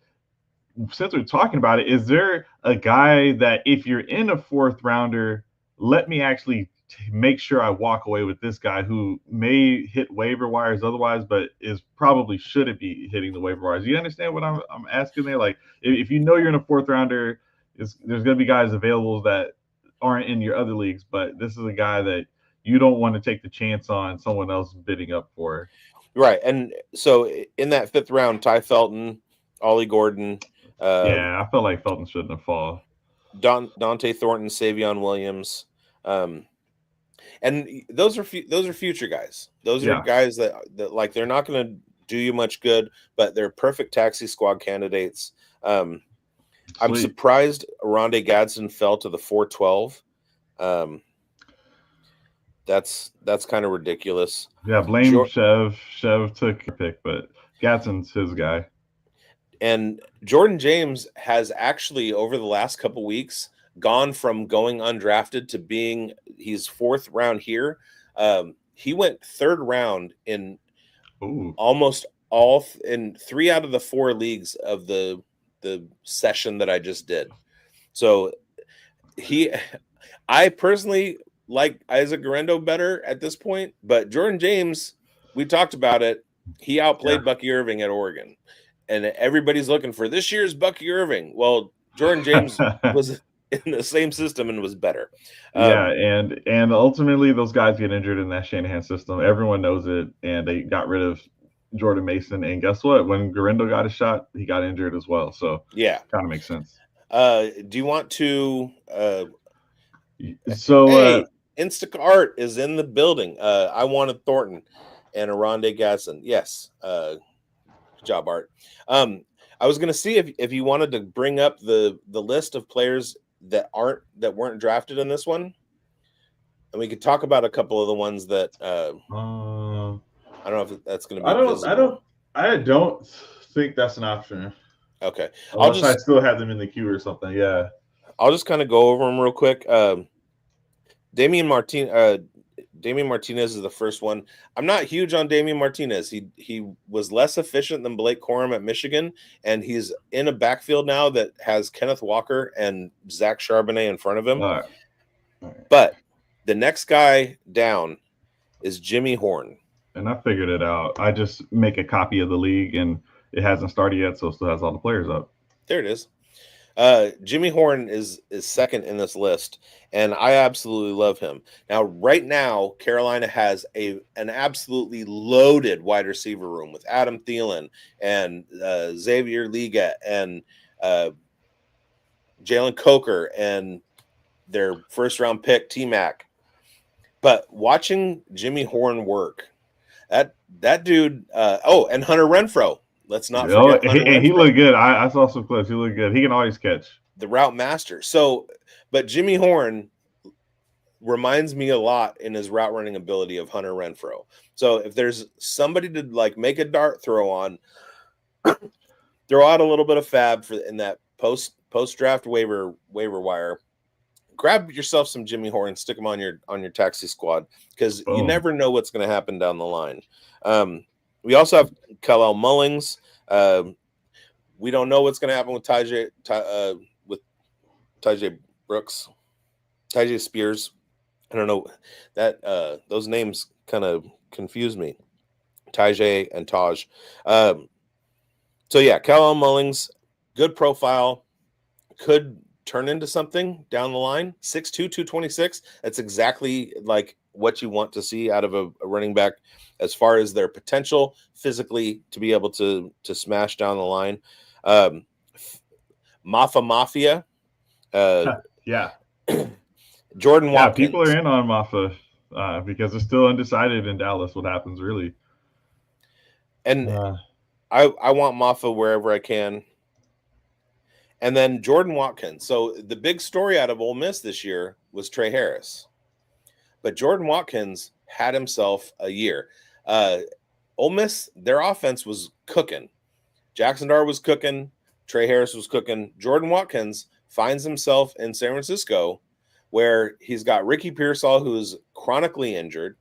since we're talking about it, is there a guy that if you're in a 4th rounder, let me actually make sure I walk away with this guy who may hit waiver wires otherwise, but shouldn't be hitting the waiver wires? You understand what I'm asking there? Like if you're in a 4th rounder, there's going to be guys available that aren't in your other leagues, but this is a guy that you don't want to take the chance on someone else bidding up for. Right. And so in that 5th round, Ty Felton, Ollie Gordon. Yeah, I felt like Felton shouldn't have fallen. Dante Thornton, Savion Williams. And those are future guys. Those are guys that like they're not going to do you much good, but they're perfect taxi squad candidates. I'm surprised Rondé Gadsden fell to the 412. That's kind of ridiculous. Yeah, blame Chev. Chev took a pick, but Gadsden's his guy. And Jordan James has actually over the last couple weeks gone from going undrafted to being he's 4th round here. He went 3rd round in almost all in 3 out of the 4 leagues of the session that I just did. So I personally like Isaac Guerrero better at this point, but Jordan James, we talked about it. He outplayed Bucky Irving at Oregon. And everybody's looking for this year's Bucky Irving. Well, Jordan James was in the same system and was better. And ultimately those guys get injured in that Shanahan system. Everyone knows it, and they got rid of Jordan Mason. And guess what? When Guerrero got a shot, he got injured as well. So yeah, kind of makes sense. Do you want to? Hey, Instacart is in the building. I wanted Thornton and Rondé Gadsden. Yes. Job, Art. I was going to see if you wanted to bring up the list of players that weren't drafted in this one, and we could talk about a couple of the ones that I don't know if that's going to be visible. I don't think that's an option. Okay, I still have them in the queue or something. Yeah, I'll just kind of go over them real quick. Damian Martinez is the first one. I'm not huge on Damian Martinez. He was less efficient than Blake Corum at Michigan, and he's in a backfield now that has Kenneth Walker and Zach Charbonnet in front of him. All right. But The next guy down is Jimmy Horn. And I figured it out. I just make a copy of the league, and it hasn't started yet, so it still has all the players up. There it is. Jimmy Horn is second in this list, and I absolutely love him. Now, right now, Carolina has an absolutely loaded wide receiver room with Adam Thielen and Xavier Liga and Jalen Coker and their first-round pick, T-Mac. But watching Jimmy Horn work, that dude, and Hunter Renfrow. Let's not forget Hunter Renfrow. He looked good. I saw some clips. He looked good. He can always catch. The route master. So, but Jimmy Horn reminds me a lot in his route running ability of Hunter Renfrow. So if there's somebody to like make a dart throw on, throw out a little bit of fab in that post draft waiver wire. Grab yourself some Jimmy Horn, stick him on your taxi squad, because you never know what's going to happen down the line. We also have Khalil Mullings. We don't know what's going to happen with Tajay Brooks, Tajay Spears. I don't know that those names kind of confuse me. Tajay and Taj. So yeah, Khalil Mullings, good profile, could turn into something down the line. 6'2", 226. That's exactly like what you want to see out of a running back as far as their potential physically to be able to smash down the line. Mafia. Yeah. Jordan Watkins. People are in on Mafia because it's still undecided in Dallas what happens, really. And I want Mafia wherever I can. And then Jordan Watkins. So the big story out of Ole Miss this year was Trey Harris. But Jordan Watkins had himself a year. Ole Miss, their offense was cooking. Jackson Dart was cooking. Trey Harris was cooking. Jordan Watkins finds himself in San Francisco, where he's got Ricky Pearsall, who's chronically injured.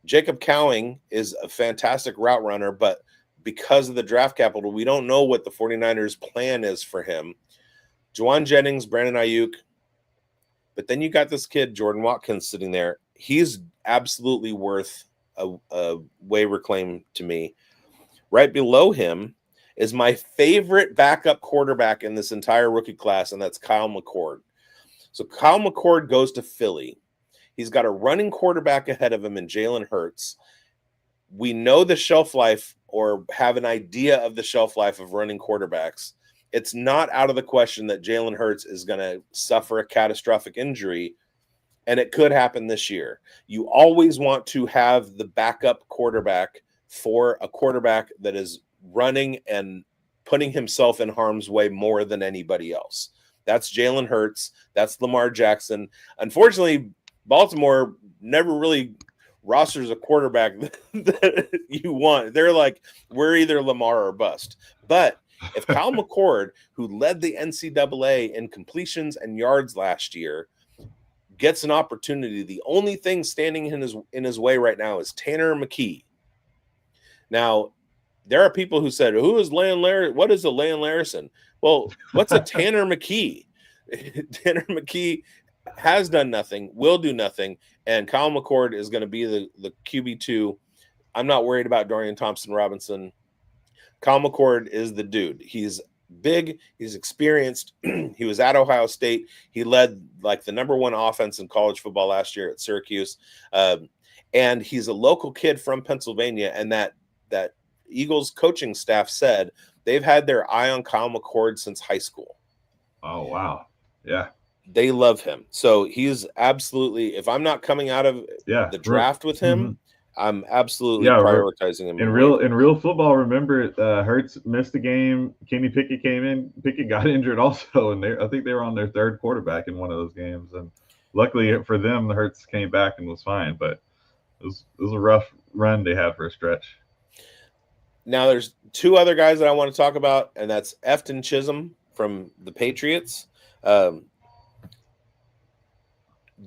Jacob Cowing is a fantastic route runner, but because of the draft capital, we don't know what the 49ers' plan is for him. Juwan Jennings, Brandon Ayuk. But then you got this kid, Jordan Watkins, sitting there. He's absolutely worth a waiver claim to me. Right below him is my favorite backup quarterback in this entire rookie class, and that's Kyle McCord. So Kyle McCord goes to Philly. He's got a running quarterback ahead of him in Jalen Hurts. We know the shelf life, or have an idea of the shelf life of running quarterbacks. It's not out of the question that Jalen Hurts is going to suffer a catastrophic injury, and it could happen this year. You always want to have the backup quarterback for a quarterback that is running and putting himself in harm's way more than anybody else. That's Jalen Hurts. That's Lamar Jackson. Unfortunately, Baltimore never really rosters a quarterback that you want. They're like, we're either Lamar or bust. But if Kyle McCord, who led the NCAA in completions and yards last year, gets an opportunity, the only thing standing in his way right now is Tanner McKee. Now, there are people who said, "Who is Lan Larry? What is a Lan Larison?" Well, what's a Tanner McKee? Tanner McKee has done nothing, will do nothing, and Kyle McCord is going to be the QB2. I'm not worried about Dorian Thompson-Robinson. Kyle McCord is the dude. He's big. He's experienced. He was at Ohio State. He led like the number one offense in college football last year at Syracuse. And he's a local kid from Pennsylvania. And that Eagles coaching staff said they've had their eye on Kyle McCord since high school. Oh, wow. Yeah. They love him. So he's absolutely, if I'm not coming out of the draft with him, I'm absolutely prioritizing him. In real football, remember, Hurts missed the game. Kenny Pickett came in. Pickett got injured also, and I think they were on their third quarterback in one of those games. And luckily for them, the Hurts came back and was fine. But it was a rough run they had for a stretch. Now, there's two other guys that I want to talk about, and that's Efton Chisholm from the Patriots.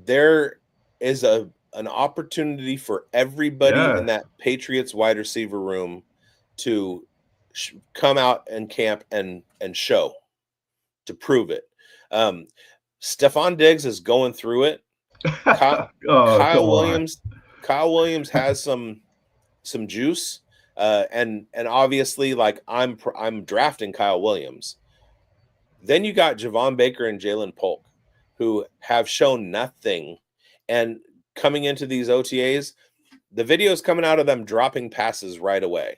There is an opportunity for everybody in that Patriots wide receiver room to come out and camp and show, to prove it. Stephon Diggs is going through it. Kyle, Oh, Kyle come on. Williams. Kyle Williams has some juice, and obviously, like I'm drafting Kyle Williams. Then you got Javon Baker and Jalen Polk, who have shown nothing, and coming into these OTAs, the videos coming out of them dropping passes right away.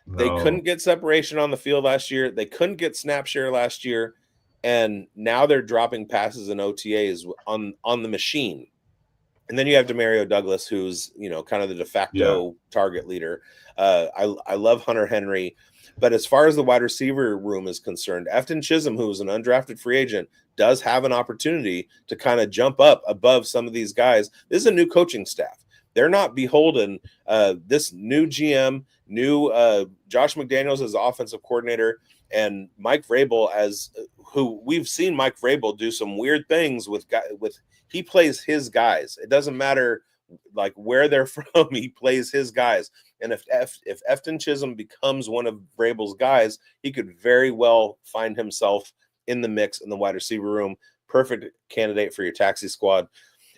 They couldn't get separation on the field last year. They couldn't get snap share last year, and now they're dropping passes in OTAs on the machine. And then you have Demario Douglas, who's kind of the de facto target leader. I love Hunter Henry, but as far as the wide receiver room is concerned, Efton Chisholm, who is an undrafted free agent, does have an opportunity to kind of jump up above some of these guys. This is a new coaching staff. They're not beholden. This new GM, Josh McDaniels as offensive coordinator, and Mike Vrabel who we've seen Mike Vrabel do some weird things with he plays his guys. It doesn't matter like where they're from. He plays his guys. And if Efton Chisholm becomes one of Vrabel's guys, he could very well find himself in the mix in the wide receiver room. Perfect candidate for your taxi squad.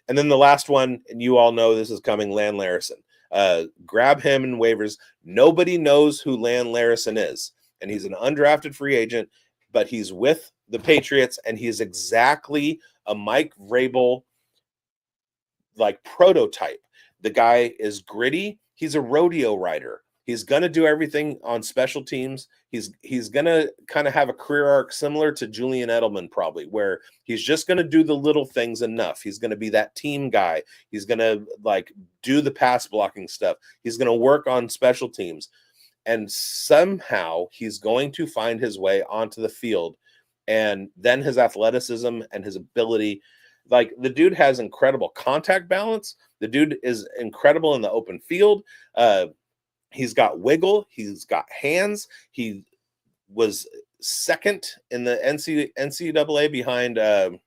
And then the last one, and you all know this is coming, Lan Larison. Grab him in waivers. Nobody knows who Lan Larison is. And he's an undrafted free agent, but he's with the Patriots, and he's exactly a Mike Vrabel like prototype. The guy is gritty. He's a rodeo rider. He's going to do everything on special teams. He's going to kind of have a career arc similar to Julian Edelman, probably, where he's just going to do the little things enough. He's going to be that team guy. He's going to like do the pass blocking stuff. He's going to work on special teams. And somehow he's going to find his way onto the field. And then his athleticism and his ability, like the dude has incredible contact balance. The dude is incredible in the open field. He's got wiggle. He's got hands. He was second in the NCAA behind, or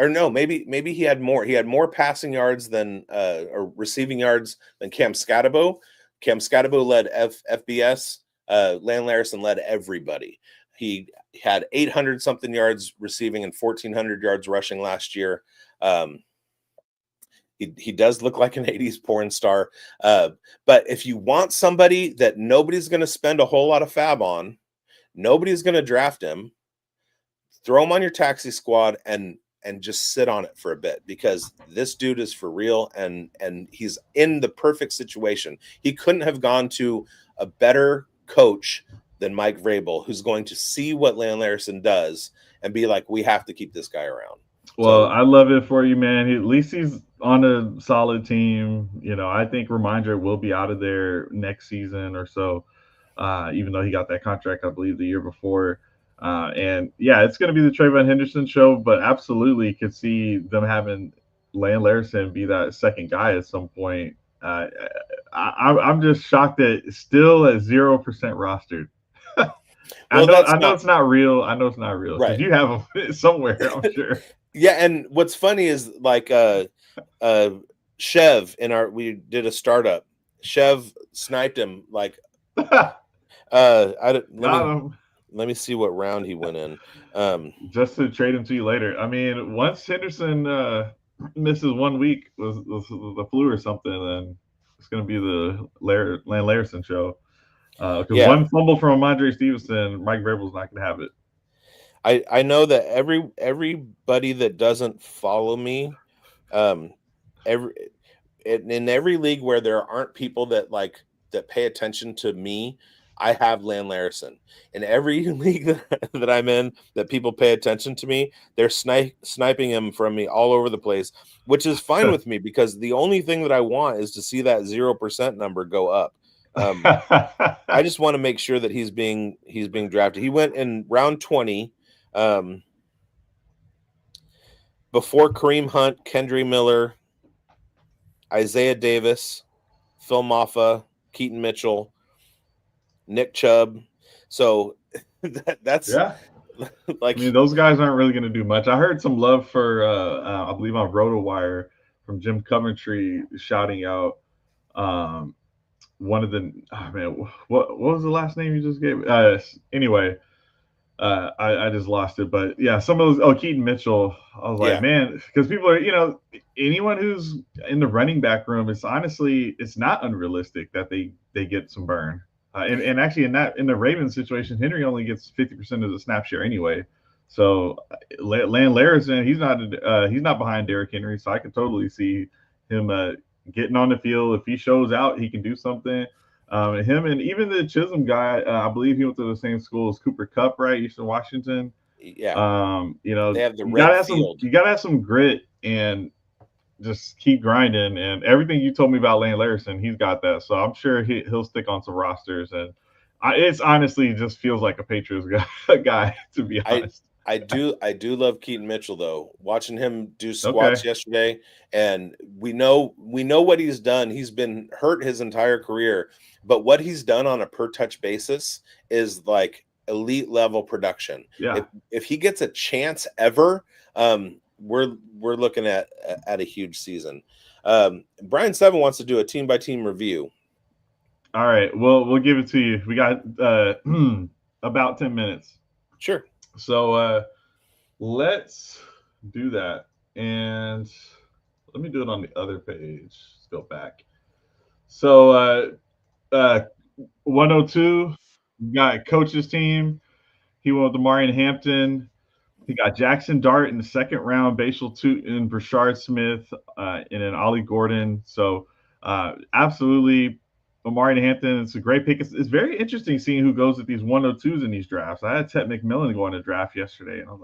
no, maybe he had more. He had more passing yards than or receiving yards than Cam Scatabo. Cam Scatabo led FBS. Lan Larison led everybody. He had 800 something yards receiving and 1,400 yards rushing last year. He does look like an 80s porn star. But if you want somebody that nobody's going to spend a whole lot of fab on, nobody's going to draft him, throw him on your taxi squad and just sit on it for a bit, because this dude is for real, and he's in the perfect situation. He couldn't have gone to a better coach than Mike Vrabel, who's going to see what Lan Larison does and be like, we have to keep this guy around. Well, I love it for you, man. At least he's on a solid team. I think Reminder will be out of there next season or so, even though he got that contract, I believe, the year before. And yeah, it's going to be the Trayvon Henderson show, but absolutely could see them having Lan Larison be that second guy at some point. I'm just shocked that it's still at 0% rostered. I know it's not real. I know it's not real because you have them somewhere, I'm sure. Yeah, and what's funny is like Chev we did a startup. Chev sniped him like let me see what round he went in. Just to trade him to you later. I mean, once Henderson misses 1 week with the flu or something, then it's going to be the Lan Larison show. Because one fumble from Amandre Stevenson, Mike Vrabel's not going to have it. I know that everybody that doesn't follow me, in every league where there aren't people that pay attention to me, I have Lan Larison. In every league that I'm in that people pay attention to me, they're sniping him from me all over the place, which is fine with me, because the only thing that I want is to see that 0% number go up. I just want to make sure that he's being drafted. He went in round 20, before Kareem Hunt, Kendre Miller, Isaiah Davis, Phil Maffa, Keaton Mitchell, Nick Chubb. So that's like, I mean, those guys aren't really going to do much. I heard some love for I believe on RotoWire from Jim Coventry shouting out one of the what was the last name you just gave? Anyway, I just lost it. But yeah, some of those. Oh, Keaton Mitchell. I was like, Yeah. man, because people are, anyone who's in the running back room, it's not unrealistic that they get some burn. And actually, in the Ravens situation, Henry only gets 50% of the snap share anyway. So Land Larison, he's not behind Derrick Henry, so I could totally see him getting on the field. If he shows out, he can do something. Him and even the Chisholm guy, I believe he went to the same school as Cooper Kupp, right? Eastern Washington. Yeah. They have the You gotta red have field. you gotta have some grit and just keep grinding. And everything you told me about Lane Larison, he's got that. So I'm sure he'll stick on some rosters. And it's honestly just feels like a Patriots guy to be honest. I do love Keaton Mitchell though. Watching him do squats Okay. yesterday, and we know what he's done. He's been hurt his entire career, but what he's done on a per touch basis is like elite level production. Yeah. If he gets a chance ever, we're looking at a huge season. Brian Seven wants to do a team by team review. All right. Well, we'll give it to you. We got about 10 minutes. Sure. So let's do that. And let me do it on the other page. Let's go back. So 102, we got coach's team. He went with Amari Hampton. He got Jackson Dart in the second round, Bashal Tootin, Brashard Smith, and then Ollie Gordon. So absolutely, Amari Hampton. It's a great pick. It's very interesting seeing who goes with these 102s in these drafts. I had Ted McMillan going to draft yesterday, and I was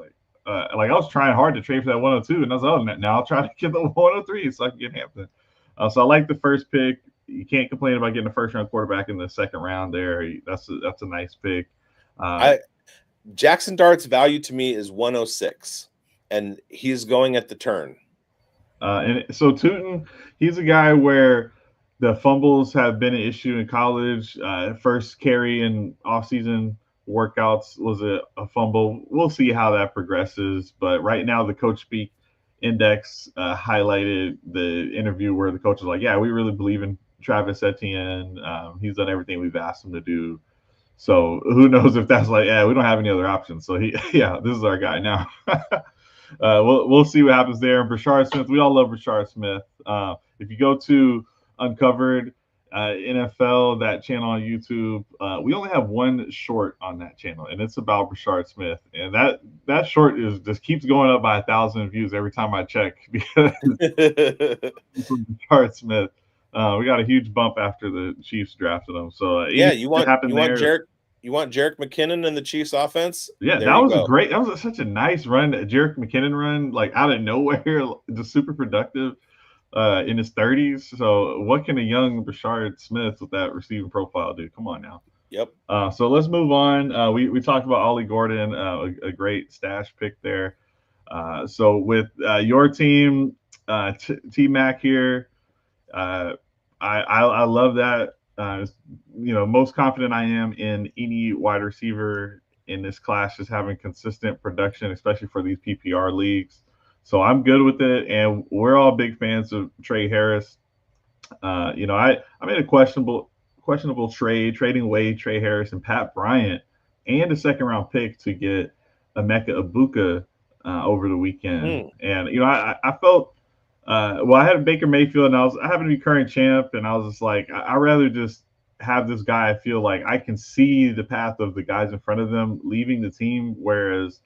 like I was trying hard to trade for that 102, and I was like, oh, now I'll try to get the 103 so I can get Hampton. So I like the first pick. You can't complain about getting a first round quarterback in the second round there. That's a nice pick. Jackson Dart's value to me is 106, and he's going at the turn. And so Tootin, he's a guy where the fumbles have been an issue in college. First carry in offseason workouts was a fumble. We'll see how that progresses. But right now, the Coach Speak Index highlighted the interview where the coach was like, yeah, we really believe in Travis Etienne. He's done everything we've asked him to do. So who knows if that's like, yeah, we don't have any other options. So this is our guy now. We'll see what happens there. And Brashard Smith, we all love Brashard Smith. If you go to Uncovered NFL, that channel on YouTube, we only have one short on that channel, and it's about Brashard Smith. And that short just keeps going up by 1,000 views every time I check because Brashard Smith. We got a huge bump after the Chiefs drafted him. So you want Jerick McKinnon in the Chiefs offense? Yeah, that was such a nice run, Jerick McKinnon run, like out of nowhere, just super productive in his 30s. So what can a young Brashard Smith with that receiving profile do? Come on now. Yep. So let's move on. We talked about Ollie Gordon, a great stash pick there. So with your team, T-Mac here, I love that. Most confident I am in any wide receiver in this class just having consistent production, especially for these PPR leagues. So I'm good with it, and we're all big fans of Trey Harris. I made a questionable trading away Trey Harris and Pat Bryant and a second round pick to get Emeka Egbuka over the weekend. And I felt. I had Baker Mayfield, and I happened to be current champ, and I was just like, I'd rather just have this guy. I feel like I can see the path of the guys in front of them leaving the team, whereas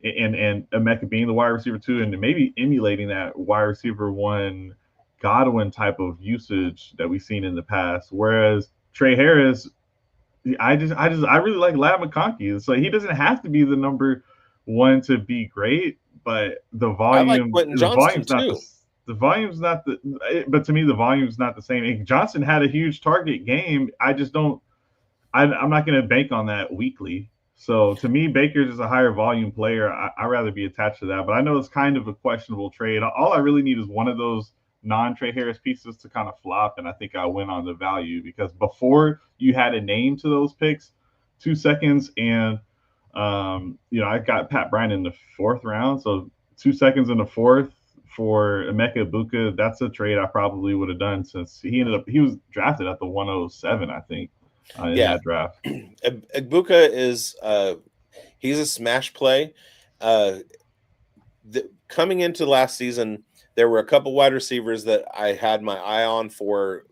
and Emeka being the wide receiver 2, and maybe emulating that wide receiver 1 Godwin type of usage that we've seen in the past. Whereas Trey Harris, I really like Lad McConkey. So he doesn't have to be the number 1 to be great, but the volume, I like Quentin Johnston too. The volume's not but to me, the volume's not the same. Johnson had a huge target game. I'm not going to bank on that weekly. So to me, Baker's is a higher volume player. I'd rather be attached to that. But I know it's kind of a questionable trade. All I really need is one of those non-Trey Harris pieces to kind of flop, and I think I win on the value because before you had a name to those picks, 2 seconds, and I got Pat Bryant in the 4th round, so 2 seconds in the 4th. For Emeka Egbuka, that's a trade I probably would have done since he was drafted at the 107, I think, in that draft. Egbuka is He's a smash play. Coming into last season, there were a couple wide receivers that I had my eye on for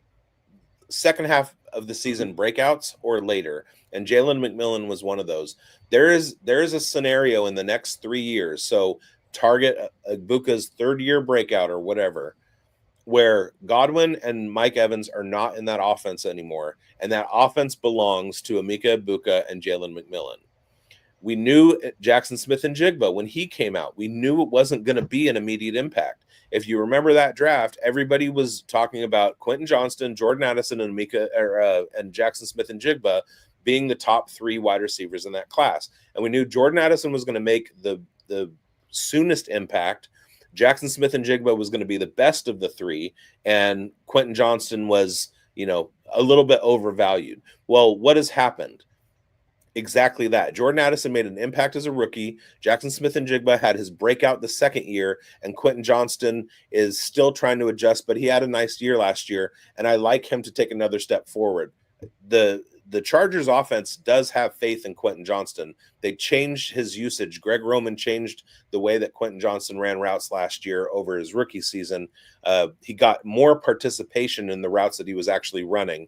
second half of the season breakouts or later, and Jalen McMillan was one of those. There is a scenario in the next 3 years, so target Buka's third year breakout or whatever, where Godwin and Mike Evans are not in that offense anymore, and that offense belongs to Emeka Egbuka and Jalen McMillan. We knew Jackson Smith-Njigba when he came out. We knew it wasn't going to be an immediate impact. If you remember that draft, everybody was talking about Quentin Johnston, Jordan Addison, and and Jackson Smith-Njigba being the top 3 wide receivers in that class. And we knew Jordan Addison was going to make the soonest impact. Jackson Smith-Njigba was going to be the best of the 3, and Quentin Johnston was, a little bit overvalued. Well, what has happened? Exactly that. Jordan Addison made an impact as a rookie. Jackson Smith-Njigba had his breakout the second year, and Quentin Johnston is still trying to adjust, but he had a nice year last year, and I like him to take another step forward. The Chargers offense does have faith in Quentin Johnston. They changed his usage. Greg Roman changed the way that Quentin Johnston ran routes last year over his rookie season. He got more participation in the routes that he was actually running.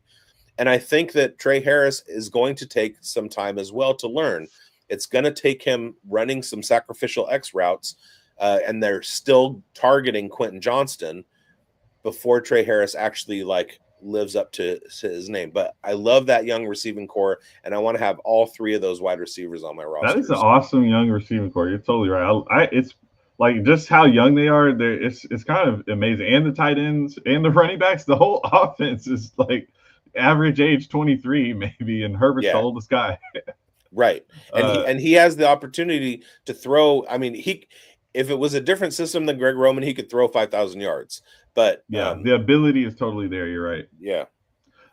And I think that Trey Harris is going to take some time as well to learn. It's going to take him running some sacrificial X routes, and they're still targeting Quentin Johnston before Trey Harris actually lives up to his name. But I love that young receiving core, and I want to have all 3 of those wide receivers on my roster. That is an awesome young receiving core. You're totally right. It's like just how young they are. It's kind of amazing. And the tight ends and the running backs, the whole offense is like average age 23 maybe, and Herbert's the oldest guy. Right. And he has the opportunity to throw. I mean, if it was a different system than Greg Roman, he could throw 5,000 yards. But the ability is totally there. You're right. Yeah.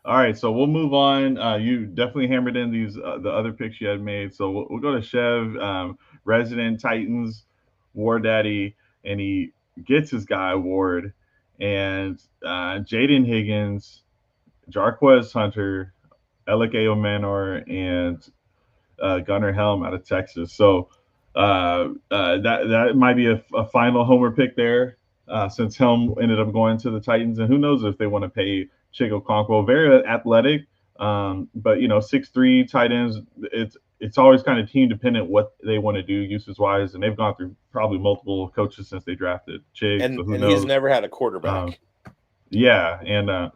All right, so we'll move on. You definitely hammered in these the other picks you had made. So we'll go to Chev, resident Titans War Daddy, and he gets his guy Ward, and Jaden Higgins, Jarquez Hunter, Elike Omenor, and Gunnar Helm out of Texas. So that might be a final homer pick there, since Helm ended up going to the Titans. And who knows if they want to pay Chico Okonkwo. Very athletic, but 6'3" tight ends. It's always kind of team dependent what they want to do usage wise, and they've gone through probably multiple coaches since they drafted Chig. And, so who and knows? He's never had a quarterback.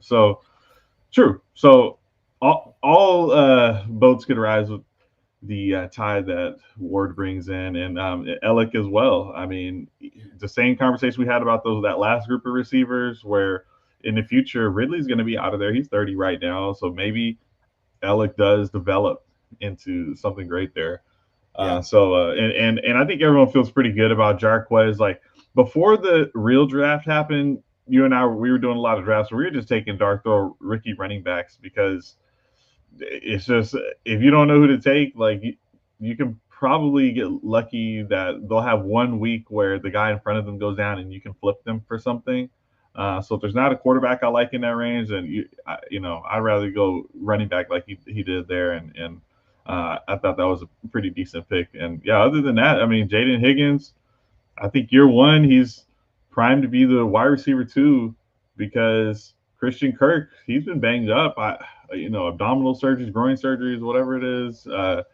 So true. So all boats could rise with the tide that Ward brings in, and Ellick as well. I mean, the same conversation we had about that last group of receivers, where in the future Ridley's going to be out of there. He's 30 right now, so maybe Ellick does develop into something great there. And I think everyone feels pretty good about Jarquez. Like before the real draft happened, you and we were doing a lot of drafts where we were just taking dark throw rookie running backs, because it's just, if you don't know who to take, like you can probably get lucky that they'll have 1 week where the guy in front of them goes down and you can flip them for something. So if there's not a quarterback I like in that range, then I'd rather go running back like he did there, and I thought that was a pretty decent pick. And other than that, I mean, Jaden Higgins, I think year 1 he's primed to be the wide receiver 2, because Christian Kirk, he's been banged up. Abdominal surgeries, groin surgeries, whatever it is. I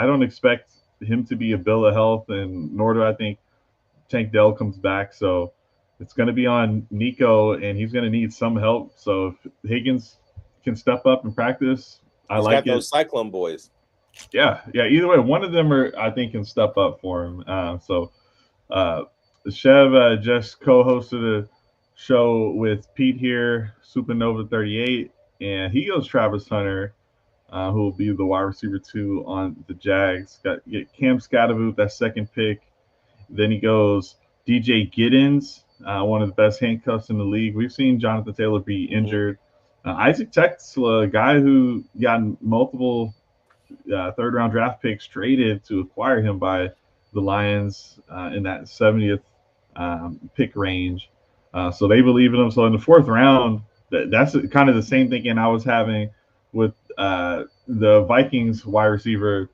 don't expect him to be a bill of health, and nor do I think Tank Dell comes back. So it's going to be on Nico, and he's going to need some help. So if Higgins can step up and practice, He's got those Cyclone boys. Yeah. Either way, one of them I think can step up for him. Chev just co-hosted a show with Pete here, Supernova 38, and he goes Travis Hunter, who will be the wide receiver 2 on the Jags. Get Cam Scatterboot, that second pick. Then he goes DJ Giddens, one of the best handcuffs in the league. We've seen Jonathan Taylor be injured. Isaac Texla, a guy who got multiple third-round draft picks traded to acquire him by the Lions in that 70th pick range. So they believe in him. So in the 4th round, that's kind of the same thinking I was having with the Vikings wide receiver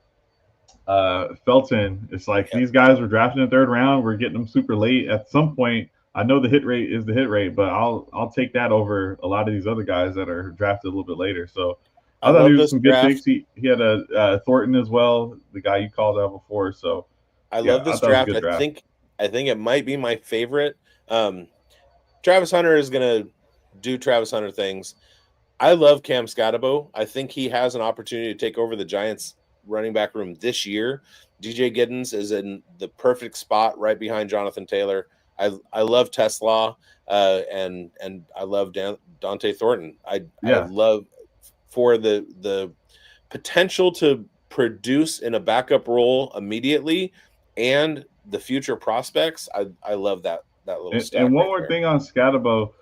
Felton. It's like Yep. these guys were drafted in the third round. We're getting them super late. At some point, I know the hit rate is the hit rate, but I'll take that over a lot of these other guys that are drafted a little bit later. So I I thought he love was this some good picks. draft. He had a Thornton as well, the guy you called out before. So I yeah, love I this thought it was a draft. good draft. I think it might be my favorite. Travis Hunter is going to do Travis Hunter things. I love Cam Scotabo. I think he has an opportunity to take over the Giants running back room this year. DJ Giddens is in the perfect spot right behind Jonathan Taylor. I love Tesla, and I love Dante Thornton. I Yeah, love for the potential to produce in a backup role immediately and the future prospects. I love that little and stack one right more there. thing on Scatabo,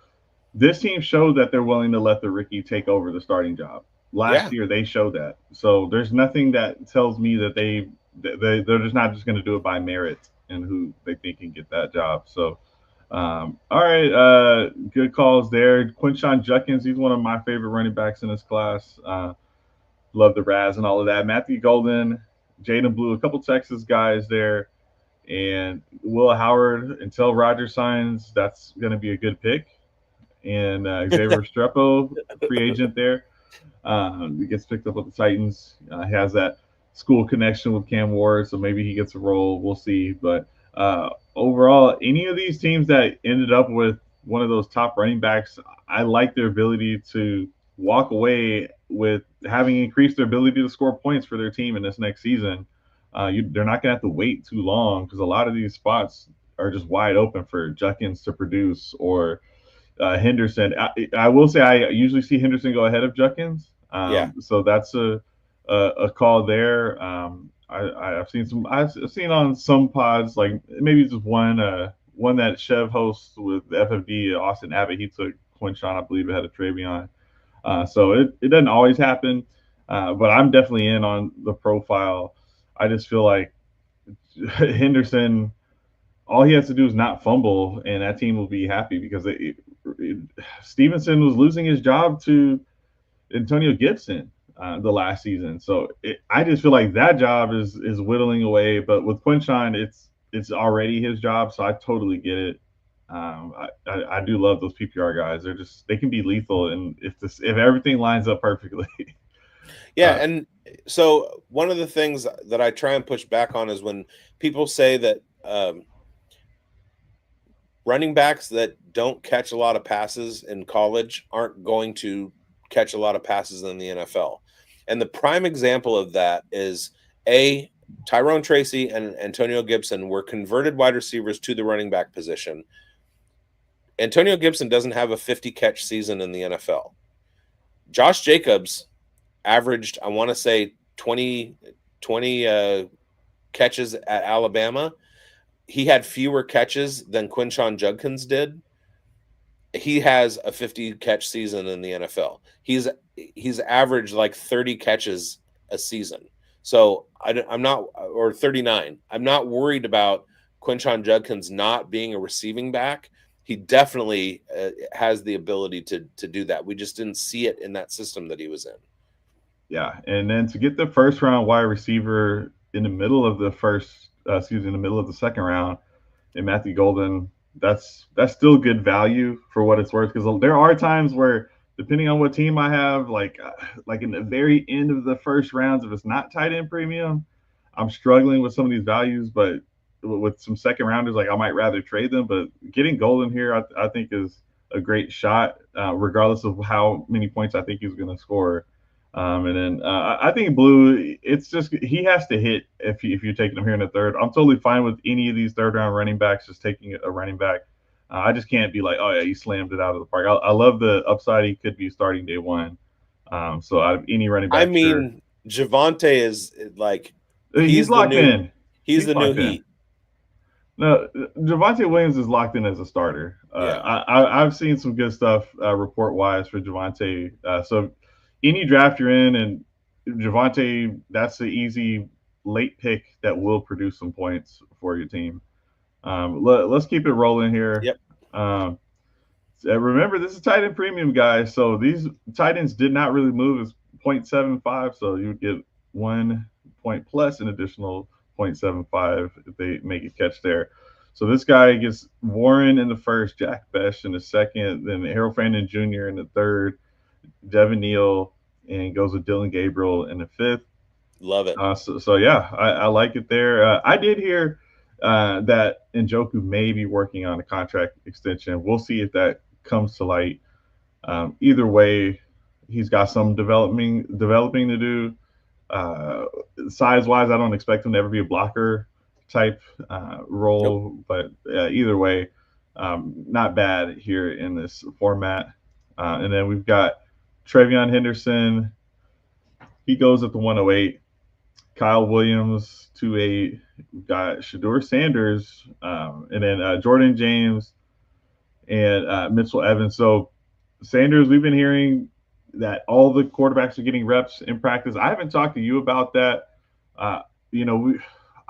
this team showed that they're willing to let the rookie take over the starting job. Last Yeah. year, they showed that. So there's nothing that tells me that they're just not just going to do it by merit and who they think can get that job. So, all right, good calls there. Quinshawn Judkins, he's one of my favorite running backs in this class. Love the Raz and all of that. Matthew Golden, Jaden Blue, a couple Texas guys there, and Will Howard. Until Roger signs, that's going to be a good pick. And Xavier Strepo, free agent there. He gets picked up with the Titans. He has that school connection with Cam Ward, so maybe he gets a role. We'll see. But overall, any of these teams that ended up with one of those top running backs, I like their ability to walk away with having increased their ability to score points for their team in this next season. They're not going to have to wait too long because a lot of these spots are just wide open for Judkins to produce or Henderson. I will say I usually see Henderson go ahead of Judkins, Yeah. so that's a call there. I've seen on some pods like maybe just one that Chev hosts with the FFD Austin Abbott. He took Quinshawn, I believe, ahead of Travion. So it doesn't always happen, but I'm definitely in on the profile. I just feel like Henderson, all he has to do is not fumble, and that team will be happy because Stevenson was losing his job to Antonio Gibson the last season. So I just feel like that job is whittling away. But with Quinshawn, it's already his job, so I totally get it. I do love those PPR guys. They can be lethal, and if everything lines up perfectly. Yeah, and so one of the things that I try and push back on is when people say that running backs that don't catch a lot of passes in college aren't going to catch a lot of passes in the NFL. And the prime example of that is Tyrone Tracy and Antonio Gibson were converted wide receivers to the running back position. Antonio Gibson doesn't have a 50 catch season in the NFL. Josh Jacobs averaged, I want to say 20 catches at Alabama. He had fewer catches than Quinshawn Judkins did. He has a 50 catch season in the NFL. He's averaged like 30 catches a season. So I'm not, or 39. I'm not worried about Quinshawn Judkins not being a receiving back. He definitely has the ability to do that. We just didn't see it in that system that he was in. Yeah, and then to get the first round wide receiver in the middle of the in the middle of the second round, and Matthew Golden, that's still good value for what it's worth. Because there are times where, depending on what team I have, like in the very end of the first rounds, if it's not tight end premium, I'm struggling with some of these values. But with some second rounders, like I might rather trade them. But getting Golden here, I think is a great shot, regardless of how many points I think he's going to score. And then I think Blue, it's just he has to hit if you're taking him here in the third. I'm totally fine with any of these third round running backs just taking a running back. I just can't be like, oh yeah, he slammed it out of the park. I love the upside. He could be starting day one. So out of any running back, I mean, sure. Javonte is like he's locked in. He's the new Heat. No, Javonte Williams is locked in as a starter. Yeah. I've seen some good stuff report wise for Javonte. So any draft you're in, and Javonte, that's the easy late pick that will produce some points for your team. Let's keep it rolling here. Yep. Remember, this is tight end premium, guys. So these tight ends did not really move. It's 0.75, so you would get 1 point plus an additional 0.75 if they make a catch there. So this guy gets Warren in the first, Jack Besh in the second, then Harold Fandon Jr. in the third, Devin Neal, and goes with Dylan Gabriel in the fifth. Love it. So yeah, I like it there. I did hear that Njoku may be working on a contract extension. We'll see if that comes to light. Either way, he's got some developing to do. Size wise, I don't expect him to ever be a blocker type role, Nope. but either way, not bad here in this format. And then we've got Trevion Henderson. He goes at the 108. Kyle Williams, 2.8. We've got Shador Sanders, and then Jordan James and Mitchell Evans. So Sanders, we've been hearing that all the quarterbacks are getting reps in practice. I haven't talked to you about that. Uh,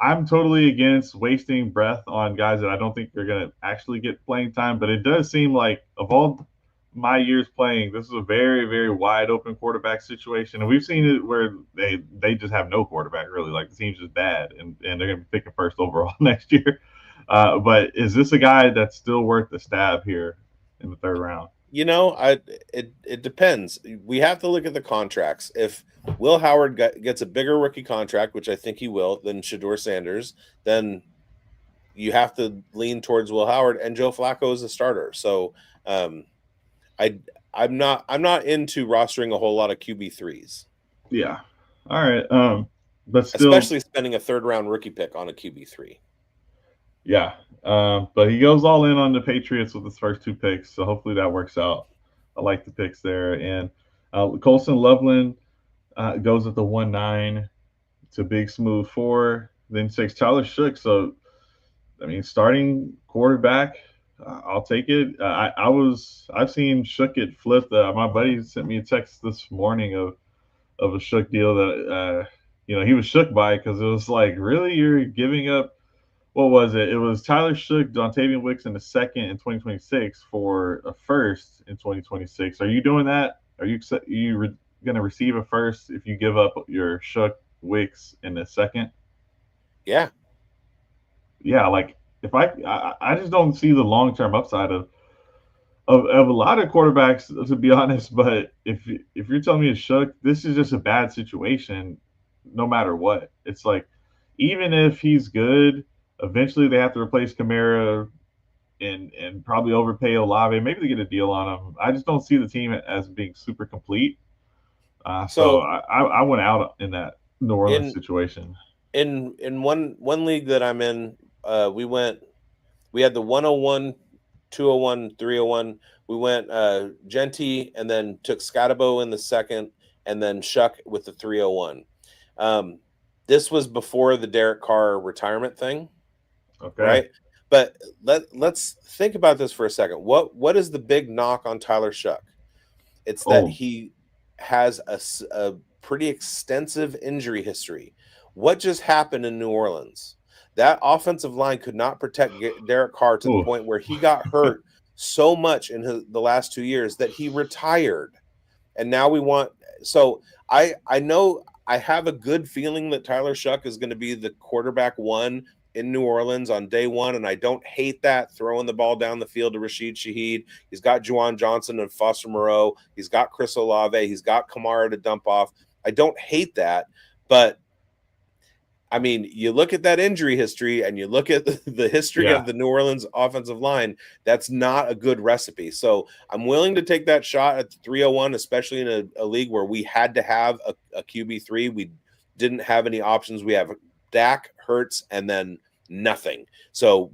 I'm totally against wasting breath on guys that I don't think are going to actually get playing time, but it does seem like of all my years playing, this is a very, very wide open quarterback situation. And we've seen it where they just have no quarterback, really. Like the team's just bad, and they're going to be picking first overall next year. But is this a guy that's still worth the stab here in the third round? It depends. We have to look at the contracts. If Will Howard gets a bigger rookie contract, which I think he will, than Shador Sanders, then you have to lean towards Will Howard, and Joe Flacco is the starter. So I'm not into rostering a whole lot of QB3s. Yeah. All right. But still, especially spending a third round rookie pick on a QB3. Yeah. But he goes all in on the Patriots with his first two picks, so hopefully that works out. I like the picks there. And Colson Loveland goes at the 1-9 to big smooth 4. Then takes Tyler Shook. So, I mean, starting quarterback, I'll take it. I've seen Shook get flipped. My buddy sent me a text this morning of a Shook deal that he was shook by, because it was like, really, you're giving up. What was it? It was Tyler Shook, Dontavian Wicks in the second in 2026 for a first in 2026. Are you doing that? Are you going to receive a first if you give up your Shook, Wicks in the second? Yeah. Yeah, like if I just don't see the long-term upside of a lot of quarterbacks, to be honest. But if you're telling me it's Shook, this is just a bad situation no matter what. It's like, even if he's good, eventually they have to replace Kamara and probably overpay Olave. Maybe they get a deal on him. I just don't see the team as being super complete. So I went out in that New Orleans situation. In one league that I'm in, we had the 101, 201, 301. We went Genty, and then took Scotabo in the second, and then Shuck with the 301. This was before the Derek Carr retirement thing. Okay. Right. But let's think about this for a second. What is the big knock on Tyler Shuck? It's that he has a pretty extensive injury history. What just happened in New Orleans? That offensive line could not protect Derek Carr to the point where he got hurt so much in the last 2 years that he retired. And now I know I have a good feeling that Tyler Shuck is going to be the quarterback one in New Orleans on day one, and I don't hate that, throwing the ball down the field to Rashid Shaheed. He's got Juwan Johnson and Foster Moreau. He's got Chris Olave. He's got Kamara to dump off. I don't hate that, but I mean, you look at that injury history and you look at the history of the New Orleans offensive line, that's not a good recipe. So I'm willing to take that shot at the 301, especially in a league where we had to have a QB3. We didn't have any options. We have Dak, Hurts, and then nothing. So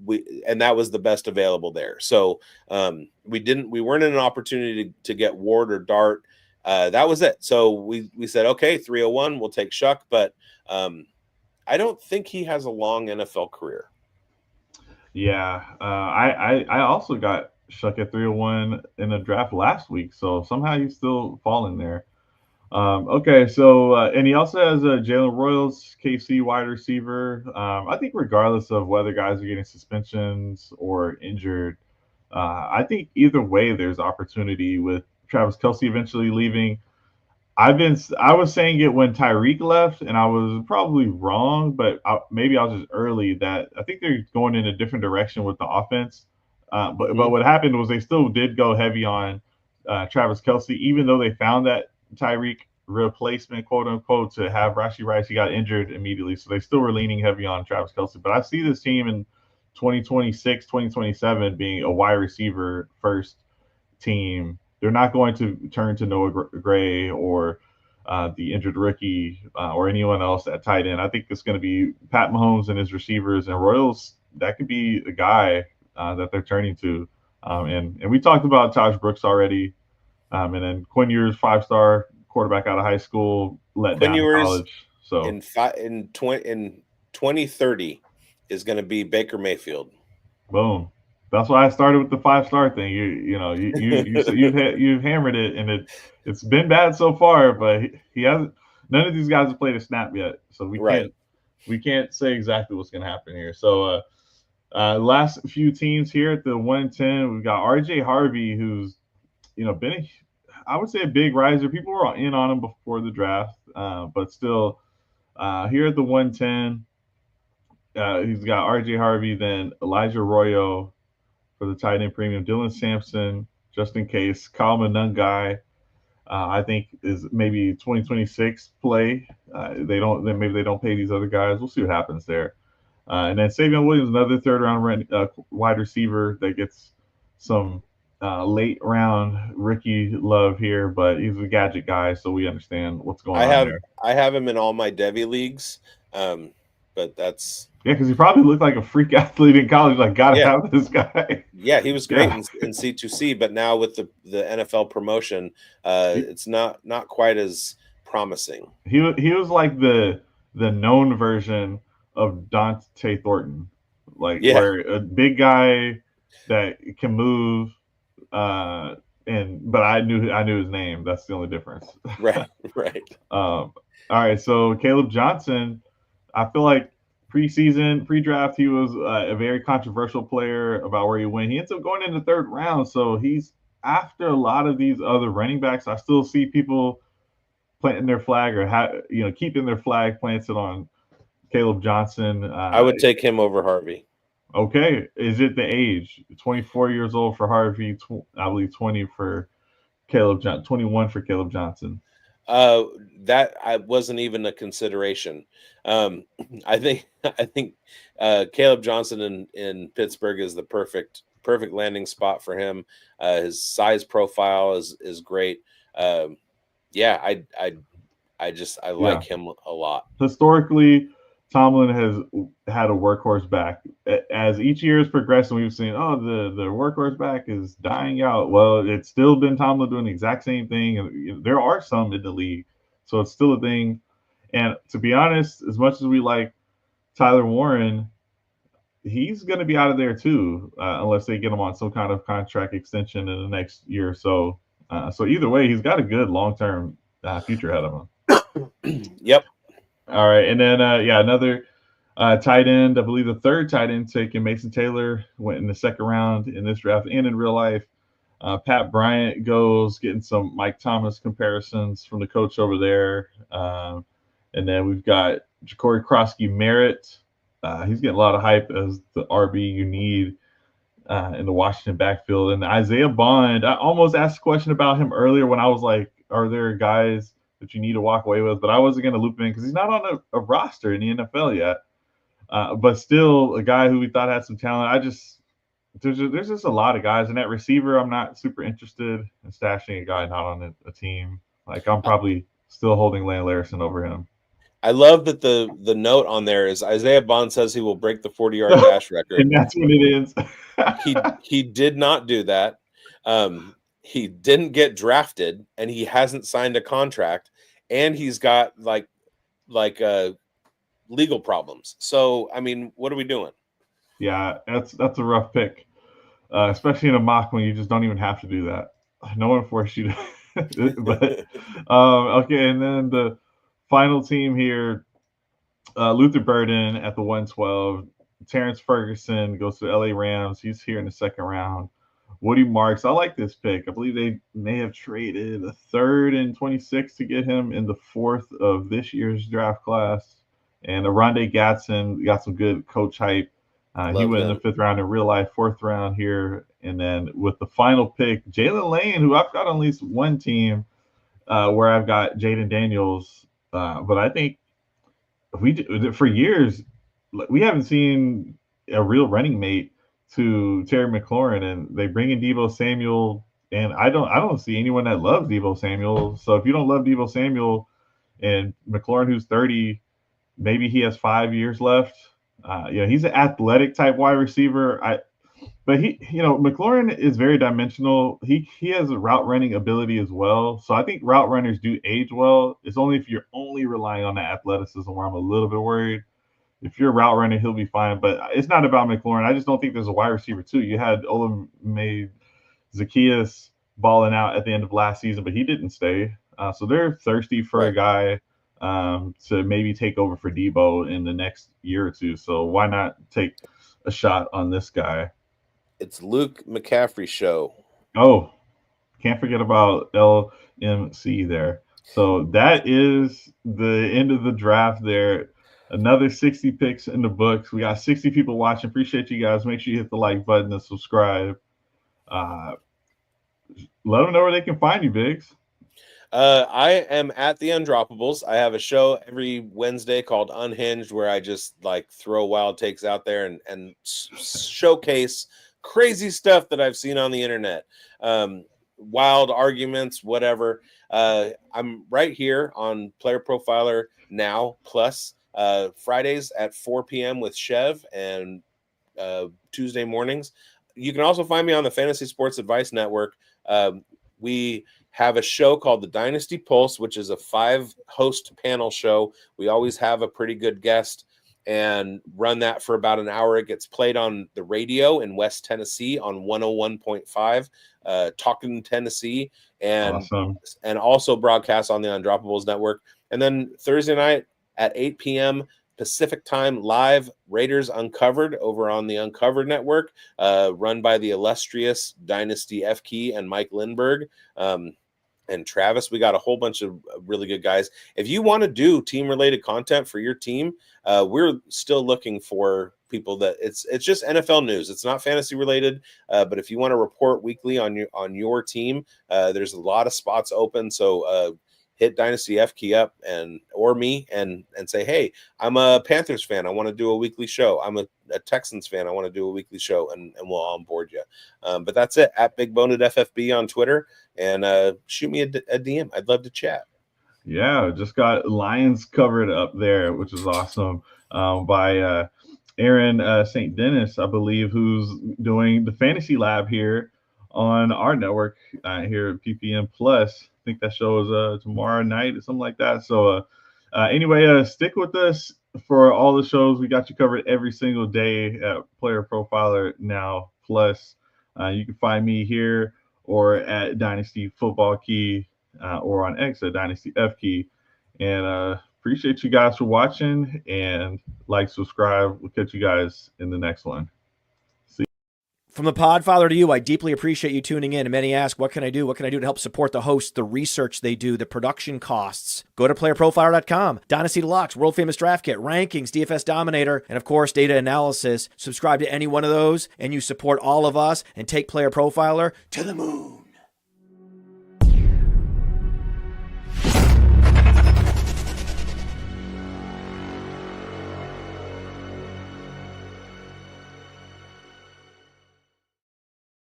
that was the best available there. So we weren't in an opportunity to get Ward or Dart. That was it. So we said, okay, 301, we'll take Shuck, but I don't think he has a long NFL career. Yeah, I also got Shuck at 301 in a draft last week, so somehow he's still falling there. Okay, so and he also has Jalen Royals, KC wide receiver. I think regardless of whether guys are getting suspensions or injured, I think either way there's opportunity with Travis Kelce eventually leaving. I was saying it when Tyreek left, and I was probably wrong, but maybe I was just early that I think they're going in a different direction with the offense. But what happened was they still did go heavy on Travis Kelsey, even though they found that Tyreek replacement, quote unquote, to have Rashee Rice. He got injured immediately, so they still were leaning heavy on Travis Kelsey. But I see this team in 2026, 2027 being a wide receiver first team. They're not going to turn to Noah Gray or the injured rookie or anyone else at tight end. I think it's going to be Pat Mahomes and his receivers and Royals. That could be the guy that they're turning to. And we talked about Taj Brooks already. And then Quinn Ewers, 5-star quarterback out of high school, let Quinn down in Ewers college. So in 2030 is going to be Baker Mayfield. boom. That's why I started with the 5-star thing. You've hammered it, and it's been bad so far. But he hasn't. None of these guys have played a snap yet, so we can't say exactly what's going to happen here. So last few teams here at the 110, we've got R.J. Harvey, who's been I would say a big riser. People were in on him before the draft, but still here at the 110. He's got R.J. Harvey, then Elijah Arroyo for the tight end premium, Dylan Sampson, just in case, Kyle Monangai, I think is maybe 2026 play. Maybe they don't pay these other guys. We'll see what happens there. And then Savion Williams, another third round wide receiver that gets some late round rookie love here, but he's a gadget guy, so we understand what's going on there. I have him in all my Devy leagues, but that's because he probably looked like a freak athlete in college. Like, gotta have this guy. Yeah, he was great in C2C, but now with the NFL promotion, it's not quite as promising. He was like the known version of Dante Thornton, where a big guy that can move. But I knew his name. That's the only difference. Right. All right, so Caleb Johnson, I feel like pre-draft, he was a very controversial player about where he went. He ends up going in the third round, so he's after a lot of these other running backs. I still see people planting their flag or keeping their flag planted on Caleb Johnson. I would take him over Harvey. Okay, is it the age? 24 years old for Harvey, I believe 20 for Caleb Johnson, 21 for Caleb Johnson. That wasn't even a consideration. I think Caleb Johnson in Pittsburgh is the perfect landing spot for him. His size profile is great. I like him a lot. Historically, Tomlin has had a workhorse back. As each year is progressing, we've seen, the workhorse back is dying out. Well, it's still been Tomlin doing the exact same thing. And there are some in the league, so it's still a thing. And to be honest, as much as we like Tyler Warren, he's going to be out of there too, unless they get him on some kind of contract extension in the next year or so. So either way, he's got a good long-term future ahead of him. Yep. All right, and then another tight end. I believe the third tight end taken, Mason Taylor, went in the second round in this draft and in real life. Pat Bryant goes, getting some Mike Thomas comparisons from the coach over there. And then we've got Ja'Cory Krosky-Merritt. He's getting a lot of hype as the RB you need in the Washington backfield. And Isaiah Bond, I almost asked a question about him earlier when I was like, are there guys that you need to walk away with? But I wasn't going to loop him in because he's not on a roster in the NFL yet. But still a guy who we thought had some talent. There's just a lot of guys. And that receiver, I'm not super interested in stashing a guy not on a team. Like, I'm probably still holding Lane Larison over him. I love that the note on there is Isaiah Bond says he will break the 40-yard dash record. And that's what it is. He did not do that. He didn't get drafted, and he hasn't signed a contract, and he's got like legal problems. So, I mean, what are we doing? Yeah, that's a rough pick, especially in a mock when you just don't even have to do that. No one forced you to. But okay, and then the final team here, Luther Burden at the 112. Terrence Ferguson goes to the LA Rams. He's here in the second round. Woody Marks. I like this pick. I believe they may have traded a third and 26 to get him in the fourth of this year's draft class. And Aronde Gatson got some good coach hype. He went in the fifth round in real life, fourth round here. And then with the final pick, Jalen Lane, who I've got on at least one team where I've got Jaden Daniels. But I think for years, we haven't seen a real running mate to Terry McLaurin, and they bring in Deebo Samuel, and I don't see anyone that loves Deebo Samuel. So if you don't love Deebo Samuel and McLaurin, who's 30, maybe he has 5 years left. He's an athletic type wide receiver. But McLaurin is very dimensional. He has a route running ability as well. So I think route runners do age well. It's only if you're only relying on the athleticism where I'm a little bit worried. If you're a route runner, he'll be fine. But it's not about McLaurin. I just don't think there's a wide receiver too. You had Olamide Zaccheaus balling out at the end of last season, but he didn't stay. So they're thirsty for a guy to maybe take over for Deebo in the next year or two. So why not take a shot on this guy? It's Luke McCaffrey show. Oh, can't forget about LMC there. So that is the end of the draft there. Another 60 picks in the books. We got 60 people watching. Appreciate you guys. Make sure you hit the like button and subscribe. Let them know where they can find you, Biggs. I am at the Undroppables. I have a show every Wednesday called Unhinged where I just throw wild takes out there and showcase crazy stuff that I've seen on the internet. Wild arguments, whatever. I'm right here on Player Profiler Now Plus. Fridays at 4 p.m. with Chev and Tuesday mornings. You can also find me on the Fantasy Sports Advice Network. We have a show called the Dynasty Pulse, which is a 5-host panel show. We always have a pretty good guest and run that for about an hour. It gets played on the radio in West Tennessee on 101.5, Talking Tennessee, and awesome. And also broadcast on the Undroppables Network. And then Thursday night at 8 p.m. Pacific time, live Raiders Uncovered over on the Uncovered Network, run by the illustrious Dynasty F. Key and Mike Lindbergh. And Travis. We got a whole bunch of really good guys. If you want to do team-related content for your team, we're still looking for people that it's just NFL news. It's not fantasy related, but if you want to report weekly on your team, there's a lot of spots open. So hit Dynasty F Key up or me and say, hey, I'm a Panthers fan. I want to do a weekly show. I'm a Texans fan. I want to do a weekly show, and we'll onboard you. But that's it. At Big Boned FFB on Twitter, and shoot me a DM. I'd love to chat. Yeah, just got Lions covered up there, which is awesome, by Aaron St. Dennis, I believe, who's doing the Fantasy Lab here on our network here at PPM Plus. I think that show is tomorrow night or something like that. So anyway, stick with us for all the shows. We got you covered every single day at Player Profiler Now Plus. You can find me here or at Dynasty Football Key or on X at Dynasty F Key. And appreciate you guys for watching, and subscribe. We'll catch you guys in the next one. From the Podfather to you, I deeply appreciate you tuning in. And many ask, what can I do? What can I do to help support the hosts, the research they do, the production costs? Go to playerprofiler.com, Dynasty Deluxe, World Famous Draft Kit, Rankings, DFS Dominator, and of course, data analysis. Subscribe to any one of those, and you support all of us and take Player Profiler to the moon.